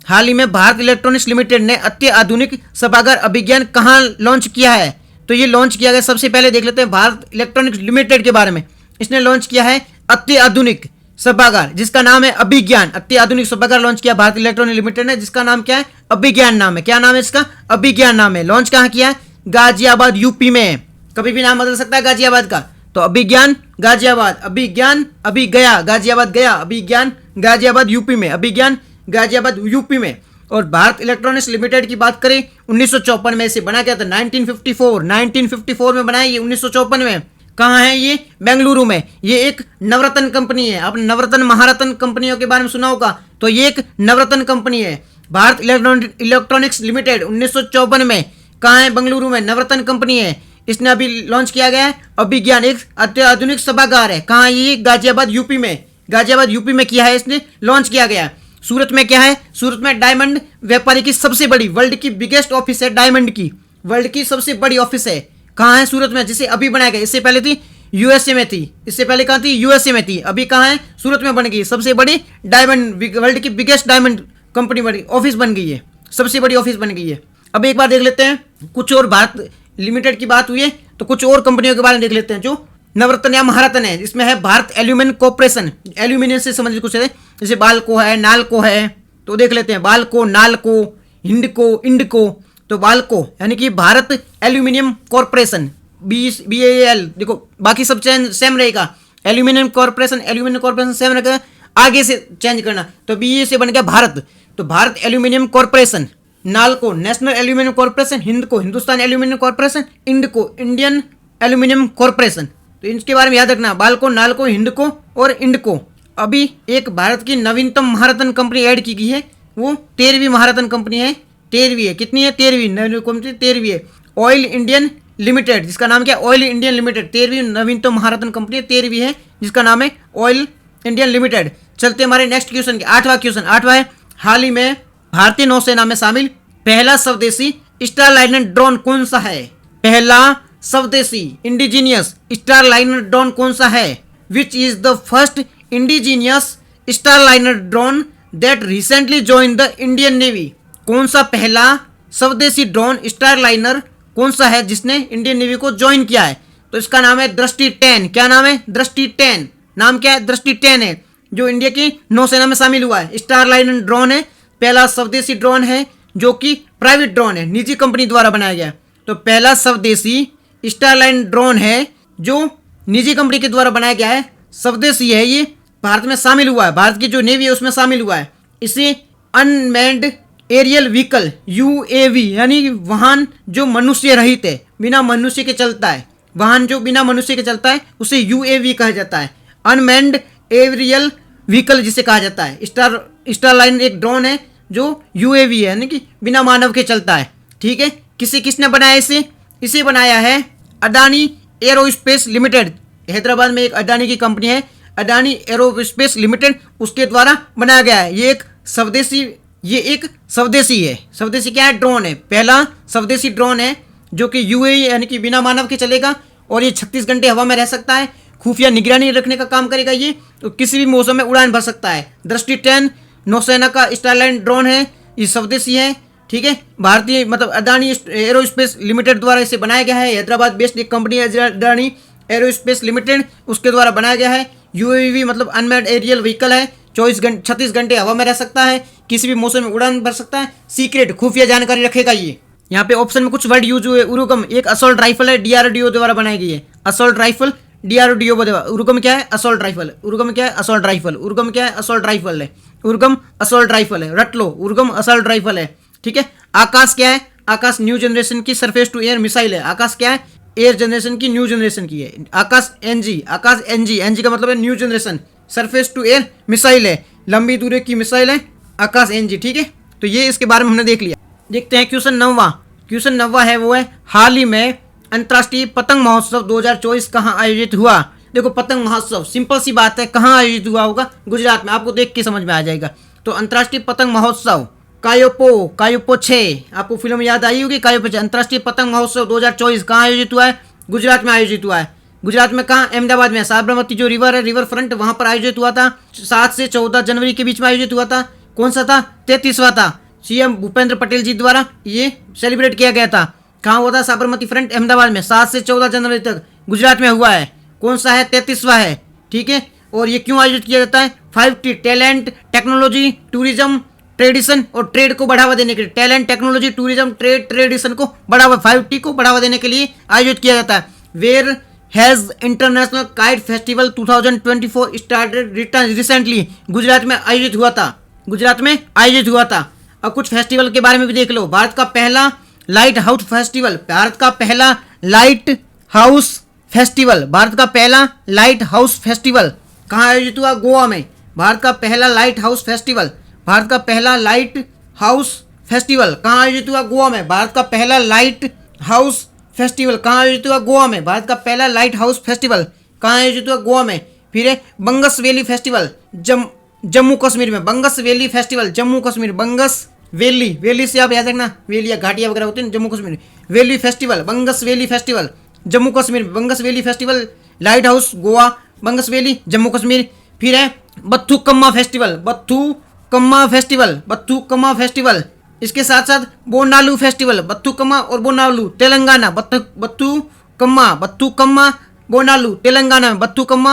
हाल ही में भारत इलेक्ट्रॉनिक्स लिमिटेड ने अति आधुनिक सभागार अभिज्ञान कहाँ लॉन्च किया है? तो ये लॉन्च किया गया, सबसे पहले देख लेते हैं भारत इलेक्ट्रॉनिक्स लिमिटेड के बारे में। इसने लॉन्च किया है अति आधुनिक सभागार जिसका नाम है अभिज्ञान। अति आधुनिक सभागार लॉन्च किया भारत इलेक्ट्रॉनिक्स लिमिटेड ने, जिसका नाम क्या है? अभिज्ञान नाम है। क्या नाम है इसका? अभिज्ञान नाम है। लॉन्च कहाँ किया है? गाजियाबाद यूपी में। कभी भी नाम बदल सकता है गाजियाबाद का, तो अभिज्ञान गाजियाबाद, अभिज्ञान अभी गया गाजियाबाद गया, अभिज्ञान गाजियाबाद यूपी में, अभिज्ञान गाजियाबाद यूपी में। और भारत इलेक्ट्रॉनिक्स लिमिटेड की बात करें 1954 में इसे बना गया था। 1954 में बनाया ये, 1954 में। कहाँ है ये? बेंगलुरु में। ये एक नवरत्न कंपनी है। आपने नवरत्न महारत्न कंपनियों के बारे में सुना होगा, तो ये एक नवरत्न कंपनी है। भारत इलेक्ट्रॉनिक्स लिमिटेड 1954 में कहाँ है? बेंगलुरु में, नवरत्न कंपनी है। इसने अभी लॉन्च किया गया है अभिज्ञान, एक अत्याधुनिक सभागार है। कहाँ? ये गाजियाबाद यूपी में। गाजियाबाद यूपी में किया है, इसने लॉन्च किया गया। सूरत में क्या है? सूरत में डायमंड व्यापारी की सबसे बड़ी, वर्ल्ड की बिगेस्ट ऑफिस है डायमंड की, वर्ल्ड की सबसे बड़ी ऑफिस है। कहाँ है? सूरत में, जिसे अभी बनाया गया। इससे पहले थी यूएसए में थी, इससे पहले कहाँ थी? यूएसए में थी। अभी कहाँ है? सूरत में बन गई सबसे बड़ी डायमंड, वर्ल्ड की बिगेस्ट डायमंड कंपनी बनी, ऑफिस बन गई है, सबसे बड़ी ऑफिस बन गई है। अब एक बार देख लेते हैं कुछ और, भारत लिमिटेड की बात हुई है तो कुछ और कंपनियों के बारे में देख लेते हैं जो नवरत्न या महारत्न है। इसमें है भारत एल्यूमिनियम कॉर्पोरेशन, एल्यूमिनियम से संबंधित कुछ है। जैसे बाल्को है, नाल्को है, तो देख लेते हैं बाल्को, नाल्को, हिंडको, इंडको। तो बाल्को यानी कि भारत एल्यूमिनियम कॉरपोरेशन, BAL। देखो बाकी सब सेम रहेगा, एल्यूमिनियम कॉरपोरेशन सेम रहेगा, आगे से चेंज करना। तो BA से बन गया भारत, तो Bharat Aluminium Corporation. NALCO National Aluminium Corporation, HINDCO Hindustan Aluminium Corporation, INDCO Indian Aluminium Corporation. तो इनके बारे में याद रखना, बाल्को, नाल्को, हिंडको और इंडको। अभी एक भारत की नवीनतम महारत्न कंपनी ऐड की गई है, वो 13वीं महारत्न कंपनी है। 13वीं है, कितनी है? 13वीं नवीनतम कंपनी 13वीं है। ऑयल इंडियन लिमिटेड, जिसका नाम क्या है? Oil Indian limited. 13वीं नवीनतम महारत्न कंपनी 13वीं है, जिसका नाम है ऑयल इंडियन लिमिटेड। चलते हमारे नेक्स्ट क्वेश्चन के 8वां क्वेश्चन। 8वां है, हाल ही में भारतीय नौसेना में शामिल पहला स्वदेशी स्टारलाइनर ड्रोन कौन सा है? पहला स्वदेशी इंडिजीनियस स्टारलाइनर ड्रोन कौन सा है? Which is the first indigenous Starliner drone that recently join the Indian navy. कौन सा पहला स्वदेशी ड्रोन स्टारलाइनर कौन सा है जिसने इंडियन नेवी को ज्वाइन किया है? तो इसका नाम है दृष्टि 10। क्या नाम है? दृष्टि 10। नाम क्या है? दृष्टि 10 है, जो इंडिया की नौसेना में शामिल हुआ है। स्टारलाइनर ड्रोन है, पहला स्वदेशी ड्रोन है, जो कि प्राइवेट ड्रोन है, निजी कंपनी द्वारा बनाया गया। तो पहला स्वदेशी स्टारलाइन ड्रोन है जो निजी कंपनी के द्वारा बनाया गया है, स्वदेशी है, ये भारत में शामिल हुआ है, भारत की जो नेवी है उसमें शामिल हुआ है। इसे अनमैन्ड एरियल व्हीकल UAV यानी वाहन जो मनुष्य रहित है, बिना मनुष्य के चलता है, वाहन जो बिना मनुष्य के चलता है उसे UAV कहा जाता है। अनमैन्ड एरियल व्हीकल जिसे कहा जाता है। स्टारलाइन एक ड्रोन है जो UAV है, यानी कि बिना मानव के चलता है। ठीक है, किसने बनाया इसे बनाया है अडानी एरोस्पेस लिमिटेड। हैदराबाद में एक अडानी की कंपनी है, अडानी एरोस्पेस लिमिटेड, उसके द्वारा बनाया गया है। ये एक स्वदेशी है। स्वदेशी क्या है? ड्रोन है, पहला स्वदेशी ड्रोन है जो कि UAV यानी कि बिना मानव के चलेगा, और ये 36 घंटे हवा में रह सकता है, खुफिया निगरानी रखने का काम करेगा ये, तो किसी भी मौसम में उड़ान भर सकता है। दृष्टि 10 नौसेना का स्टारलाइन ड्रोन है, ये स्वदेशी है। ठीक है, भारतीय मतलब अडानी एरोस्पेस लिमिटेड द्वारा इसे बनाया गया है। हैदराबाद बेस्ड एक कंपनी है अडानी एरोस्पेस लिमिटेड, उसके द्वारा बनाया गया है। UAV मतलब अनमैन्ड एरियल व्हीकल है, 36 घंटे हवा में रह सकता है, किसी भी मौसम में उड़ान भर सकता है, सीक्रेट खुफिया जानकारी रखेगा ये। यहाँ पे ऑप्शन में कुछ वर्ड यूज हुए। उरुगम एक असॉल्ट राइफल है, DRDO द्वारा बनाई गई है। असॉल्ट राइफल DRDO द्वारा। उरुगम क्या है? Assault rifle. उरुगम क्या है? Assault rifle. उरुगम क्या है? असॉल्ट राइफल है। उरुगम असॉल्ट राइफल है, रट लो, उरुगम असॉल्ट राइफल है। ठीक है, आकाश क्या है? आकाश न्यू जनरेशन की सरफेस टू एयर मिसाइल है। आकाश क्या है? एयर जनरेशन की, न्यू जनरेशन की है। आकाश NG का मतलब है new generation, surface to air missile है, लंबी दूरी की मिसाइल है आकाश NG। ठीक है, तो ये इसके बारे में हमने देख लिया। देखते हैं क्वेश्चन 9वां। क्वेश्चन 9वां है वो है, हाल ही में अंतर्राष्ट्रीय पतंग महोत्सव 2024 कहाँ आयोजित हुआ? देखो पतंग महोत्सव सिंपल सी बात है, कहाँ आयोजित हुआ होगा? गुजरात में। आपको देख के समझ में आ जाएगा। तो अंतर्राष्ट्रीय पतंग महोत्सव कायोपो 6, आपको फिल्म याद आई होगी कायोपो 6। अंतर्राष्ट्रीय पतंग महोत्सव 2024 कहाँ आयोजित हुआ है? गुजरात में आयोजित हुआ है। गुजरात में कहाँ? अहमदाबाद में। साबरमती जो रिवर है, रिवर फ्रंट, वहां पर आयोजित हुआ था। 7 से 14 जनवरी के बीच में आयोजित हुआ था। कौन सा था? 33वां था। CM भूपेंद्र पटेल जी द्वारा ये सेलिब्रेट किया गया था। कहाँ हुआ था? साबरमती फ्रंट, अहमदाबाद में। 7 से 14 जनवरी तक गुजरात में हुआ है। कौन सा है? 33वां है। ठीक है, और ये क्यों आयोजित किया जाता है? 5T talent, technology, tourism, tradition और ट्रेड को बढ़ावा देने के लिए, talent, technology, tourism, trade, tradition को बढ़ावा, 5T को बढ़ावा देने के लिए आयोजित किया जाता है। Where has international kite festival 2024 started recently. Gujarat में आयोजित हुआ था। अब कुछ फेस्टिवल के बारे में भी देख लो। भारत का पहला लाइट हाउस फेस्टिवल, कहाँ आयोजित हुआ? गोवा में। भारत का पहला लाइट हाउस फेस्टिवल कहाँ आयोजित हुआ? गोवा में। भारत का पहला लाइट हाउस फेस्टिवल कहाँ आयोजित हुआ? गोवा में। भारत का पहला लाइट हाउस फेस्टिवल कहाँ आयोजित हुआ? गोवा में। फिर है बंगस वैली फेस्टिवल जम्मू कश्मीर में। बंगस valley festival Jammu Kashmir. Bangus valley से आप याद रखना, वैली या घाटियाँ वगैरह होती हैं Jammu Kashmir. Valley festival, Bangus valley festival Jammu Kashmir. Bangus valley festival, lighthouse Goa, Bangus valley Jammu Kashmir. फिर है बथुकम्मा फेस्टिवल। इसके साथ साथ बोनालू फेस्टिवल, बथुकम्मा और बोनालू तेलंगाना। बथुकम्मा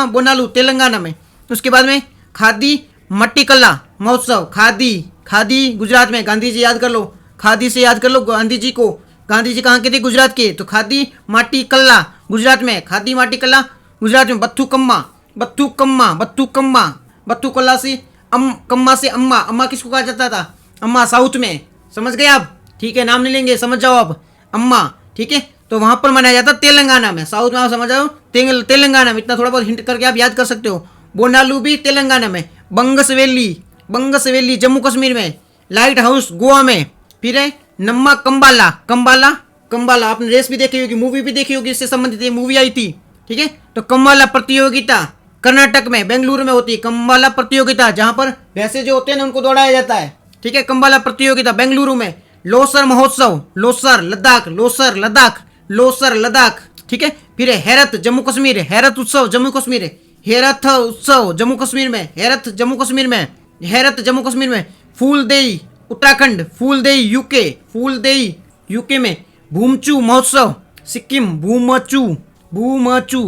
बोनालू तेलंगाना में। उसके बाद में खादी मट्टी कला महोत्सव, खादी, खादी गुजरात में, गांधी जी याद कर लो, खादी से याद कर लो गांधी जी को। गांधी जी कहाँ के थे? गुजरात के। तो खादी माटी कल्ला गुजरात में, खादी माटी कल्ला गुजरात में। बत्थू कम्मा, बत्थू कम्मा, बत्थू कम्मा, बत्थू कल्ला से कम्मा से अम्मा, अम्मा किसको कहा जाता था? अम्मा साउथ में, समझ गए आप? ठीक है, नाम नहीं लेंगे, समझ जाओ आप, अम्मा। ठीक है, तो वहां पर मनाया जाता तेलंगाना में, साउथ में आप समझ जाओ, तेलंगाना में। इतना थोड़ा बहुत हिंट करके आप याद कर सकते हो। बोनालू भी तेलंगाना में, बंगसवेली, बंगसवेली जम्मू कश्मीर में, लाइट हाउस गोवा में, फिर है नम्मा कंबाला, कंबाला, कंबाला आपने रेस भी देखी होगी, मूवी भी देखी होगी, इससे संबंधित ये मूवी आई थी। ठीक है, तो कंबाला प्रतियोगिता कर्नाटक में, बेंगलुरु में होती है कंबाला प्रतियोगिता, जहां पर भैंसे जो होते हैं ना उनको दौड़ाया जाता है। ठीक है, कंबाला प्रतियोगिता बेंगलुरु में। लोसर महोत्सव, लोसर लद्दाख, लोसर लद्दाख, लोसर लद्दाख। ठीक है, फिर हेरत जम्मू कश्मीर, हेरत उत्सव जम्मू कश्मीर, हेरथ उत्सव जम्मू कश्मीर में, हेरत जम्मू कश्मीर में, हेरत जम्मू कश्मीर में। फूलदेई उत्तराखंड, फूलदेई यूके, फूलदेई यूके में। भूमचू महोत्सव सिक्किम, भूमचू, भूमचू,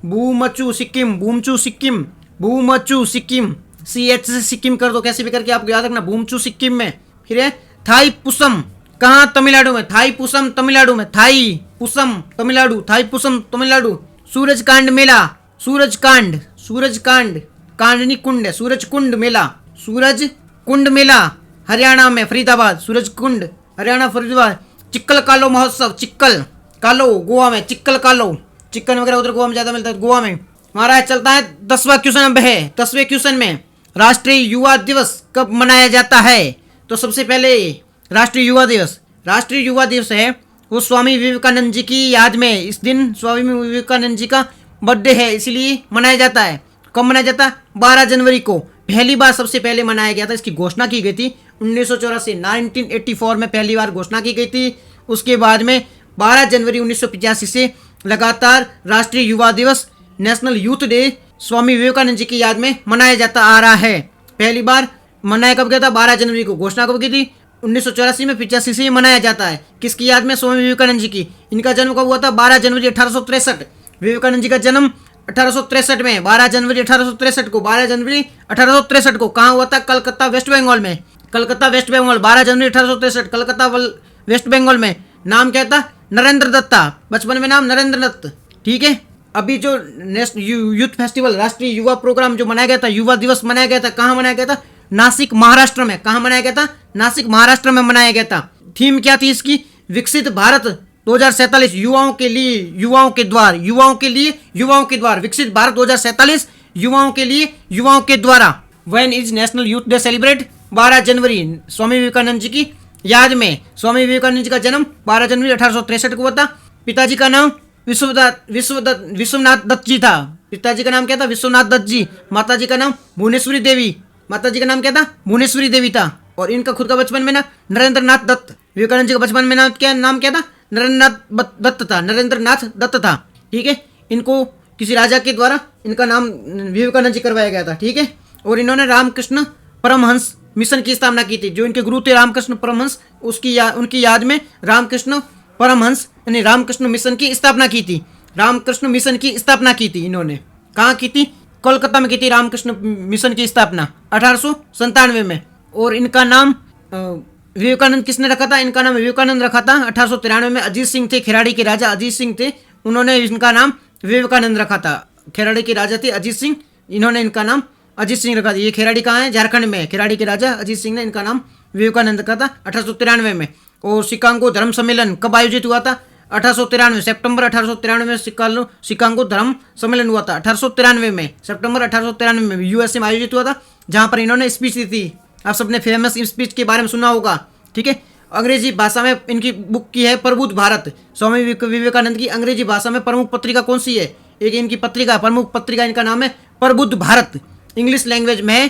भूमचू सिक्किम, भूमचू सिक्किम, भूमचू सिक्किम, CH से सिक्किम कर दो कैसे भी करके, आपको याद रखना, भूमचू सिक्किम में। फिर है थाई पुसम, कहाँ? तमिलनाडु में, थाई पुसम तमिलनाडु में, थाई पुसम तमिलनाडु, थाई पुसम तमिलनाडु। सूरज कांड मेला, सूरज कांड, सूरज कांड, कांडनी कुंड, सूरज कुंड मेला, सूरज कुंड मेला हरियाणा में, फरीदाबाद, सूरज कुंड हरियाणा फरीदाबाद। चिक्कल कालो महोत्सव, चिक्कल कालो गोवा में, चिक्कल कालो, चिकन वगैरह उधर गोवा में ज्यादा मिलता है, गोवा में। हमारा चलता है 10वां क्वेश्चन अब है, 10वें क्वेश्चन में राष्ट्रीय युवा दिवस कब मनाया जाता है? तो सबसे पहले राष्ट्रीय युवा दिवस, राष्ट्रीय युवा दिवस है वो स्वामी विवेकानंद जी की याद में, इस दिन स्वामी विवेकानंद जी का बर्थडे है, इसलिए मनाया जाता है। कब मनाया जाता है? 12 जनवरी को पहली बार सबसे पहले मनाया गया था, इसकी घोषणा की गई थी 1984, 1984 में पहली बार घोषणा की गई थी। उसके बाद में 12 जनवरी 1985 से लगातार राष्ट्रीय युवा दिवस, national youth day Swami Vivekananda ji की याद में मनाया जाता आ रहा है। पहली बार मनाया कब गया था? 12 जनवरी को। घोषणा कब की थी? 1984 में, 85 से मनाया जाता है। किसकी याद में? स्वामी विवेकानंद जी की। इनका जन्म कब हुआ था? 12 जनवरी 1863। विवेकानंद जी का जन्म 1863 में, 12 जनवरी 1863 को, 12 जनवरी 1863 को कहाँ हुआ था? कलकत्ता वेस्ट बंगाल में, कलकत्ता वेस्ट बंगाल, 12 जनवरी 1863 कलकत्ता वेस्ट बंगाल में। नाम क्या था? नरेंद्र दत्ता, बचपन में नाम नरेंद्र दत्त। ठीक है, अभी जो यूथ फेस्टिवल, राष्ट्रीय युवा प्रोग्राम जो मनाया गया था, युवा दिवस मनाया गया था, कहाँ मनाया गया था? नासिक महाराष्ट्र में। कहाँ मनाया गया था? नासिक महाराष्ट्र में मनाया गया था। थीम क्या थी इसकी? विकसित भारत 2047, युवाओं के लिए, युवाओं के द्वार, युवाओं के लिए, युवाओं के द्वार, विकसित भारत 2047 युवाओं के लिए, युवाओं के द्वारा। When is national youth day celebrate? 12 जनवरी, स्वामी विवेकानंद जी की याद में। स्वामी विवेकानंद जी का जन्म 12 जनवरी 1863 को हुआ था। पिताजी का नाम विश्वनाथ दत्त जी था। पिताजी का नाम क्या था? विश्वनाथ दत्त जी। माता जी का नाम भुवनेश्वरी देवी। माता जी का नाम क्या था? भुवनेश्वरी देवी था। और इनका खुद का बचपन में ना नरेंद्र नाथ दत्त, विवेकानंद जी का बचपन में नाम क्या था? नरेंद्र नाथ दत्त था, नरेंद्र नाथ दत्त था। ठीक है, इनको किसी राजा के द्वारा इनका नाम विवेकानंद जी करवाया गया था। ठीक है, और इन्होंने रामकृष्ण परमहंस मिशन की स्थापना की थी। जो इनके गुरु थे रामकृष्ण परमहंस, उनकी याद में रामकृष्ण परमहंस यानी रामकृष्ण मिशन की स्थापना की थी। रामकृष्ण मिशन की स्थापना की थी इन्होंने। कहाँ की थी? कोलकाता में की थी रामकृष्ण मिशन की स्थापना 1897 में। और इनका नाम विवेकानंद किसने रखा था? इनका नाम विवेकानंद रखा था 1893 में। अजीत सिंह थे, खिराड़ी के राजा अजीत सिंह थे, उन्होंने इनका नाम विवेकानंद रखा था। खिराड़ी के राजा थे अजीत सिंह, इन्होंने इनका नाम अजीत सिंह रखा था। ये खिराड़ी कहाँ है? झारखंड में। खिराड़ी के राजा अजीत सिंह ने इनका नाम विवेकानंद रखा था 1893 में। और शिकागो धर्म सम्मेलन कब आयोजित हुआ था? 1893, सितंबर 1893 में शिकागो धर्म सम्मेलन हुआ था। 1893 में, सितंबर 1893 में USA में आयोजित हुआ था, जहाँ पर इन्होंने स्पीच दी थी। आप सबने फेमस स्पीच के बारे में सुना होगा। ठीक है, अंग्रेजी भाषा में इनकी बुक की है प्रबुद्ध भारत। स्वामी विवेकानंद की अंग्रेजी भाषा में प्रमुख पत्रिका कौन सी है? एक इनकी पत्रिका, प्रमुख पत्रिका इनका नाम है प्रबुद्ध भारत। इंग्लिश लैंग्वेज में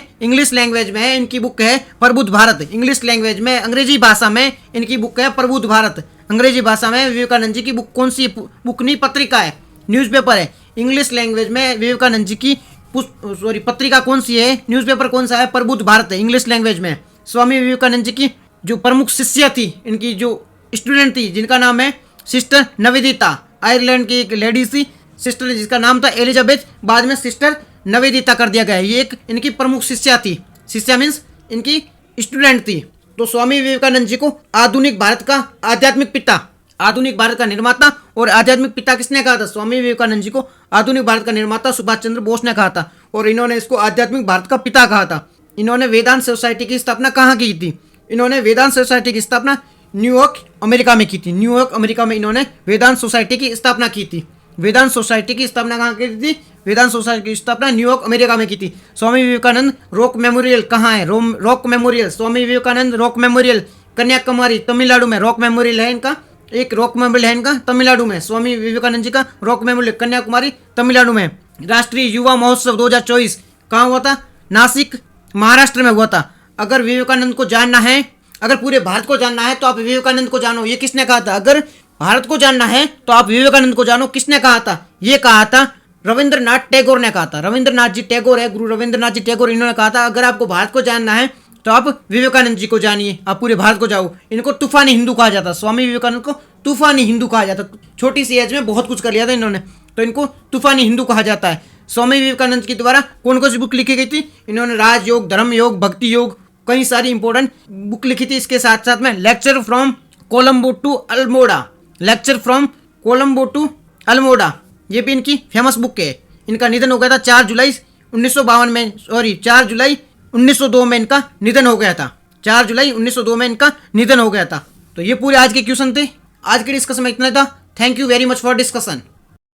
है इनकी बुक है प्रबुद्ध भारत। इंग्लिश लैंग्वेज में, अंग्रेजी भाषा में इनकी बुक है प्रबुद्ध भारत। अंग्रेजी भाषा में विवेकानंद जी की बुक कौन सी? बुक नहीं, पत्रिका है, न्यूज़पेपर है। इंग्लिश लैंग्वेज में विवेकानंद जी की पत्रिका कौन सी है? न्यूज़पेपर कौन सा है? प्रबुद्ध भारत है इंग्लिश लैंग्वेज में। स्वामी विवेकानंद जी की जो प्रमुख शिष्या थी, इनकी जो स्टूडेंट थी, जिनका नाम है सिस्टर निवेदिता, आयरलैंड की एक लेडी थी सिस्टर, जिसका नाम था एलिजाबेथ, बाद में सिस्टर निवेदिता कर दिया गया। ये एक इनकी प्रमुख शिष्या थी। शिष्या मीन्स इनकी स्टूडेंट थी। तो स्वामी विवेकानंद जी को आधुनिक भारत का आध्यात्मिक पिता, आधुनिक भारत का निर्माता और आध्यात्मिक पिता किसने कहा था? स्वामी विवेकानंद जी को आधुनिक भारत का निर्माता सुभाष चंद्र बोस ने कहा था और इन्होंने इसको आध्यात्मिक भारत का पिता कहा था। इन्होंने वेदांत सोसाइटी की स्थापना कहाँ की थी? इन्होंने वेदांत सोसाइटी की स्थापना न्यूयॉर्क अमेरिका में की थी। न्यूयॉर्क अमेरिका में इन्होंने वेदांत सोसाइटी की स्थापना की थी। वेदांत सोसाइटी की स्थापना कहाँ की थी? वेदांत सोसाइटी की स्थापना न्यूयॉर्क अमेरिका में की थी। स्वामी विवेकानंद रॉक मेमोरियल कहाँ है? Rock memorial, Swami Vivekananda rock memorial Kanyakumari Tamil Nadu में रॉक मेमोरियल है इनका। एक रॉक मेमोरियल है इनका तमिलनाडु में, स्वामी विवेकानंद जी का रॉक मेमोरियल कन्याकुमारी तमिलनाडु में। राष्ट्रीय युवा महोत्सव 2024 कहाँ हुआ था? नासिक महाराष्ट्र में हुआ था। अगर विवेकानंद को जानना है, अगर पूरे भारत को जानना है तो आप विवेकानंद को जानो, ये किसने कहा था? अगर भारत को जानना है तो आप विवेकानंद को जानो, किसने कहा था? ये कहा था रविंद्रनाथ टैगोर ने कहा था। रविंद्रनाथ जी टैगोर है, गुरु रविंद्रनाथ जी टैगोर, इन्होंने कहा था अगर आपको भारत को जानना है तो आप विवेकानंद जी को जानिए, आप पूरे भारत को जाओ। इनको तूफानी हिंदू कहा जाता, स्वामी विवेकानंद को तूफानी हिंदू कहा जाता। छोटी सी एज में बहुत कुछ कर लिया था इन्होंने, तो इनको तूफानी हिंदू कहा जाता है। स्वामी विवेकानंद के द्वारा कौन कौन सी बुक लिखी गई थी? इन्होंने राजयोग, धर्म योग, भक्ति योग, कई सारी इंपॉर्टेंट बुक लिखी थी। इसके साथ साथ में lecture from Colombo to Almora, lecture from Colombo to Almora, ये भी इनकी फेमस बुक है। इनका निधन हो गया था 4 जुलाई 1952 में, सॉरी 4 जुलाई 1902 में इनका निधन हो गया था। 4 जुलाई 1902 में इनका निधन हो गया था। तो ये पूरे आज के क्वेश्चन थे। आज के डिस्कशन में इतना था। Thank you very much for discussion.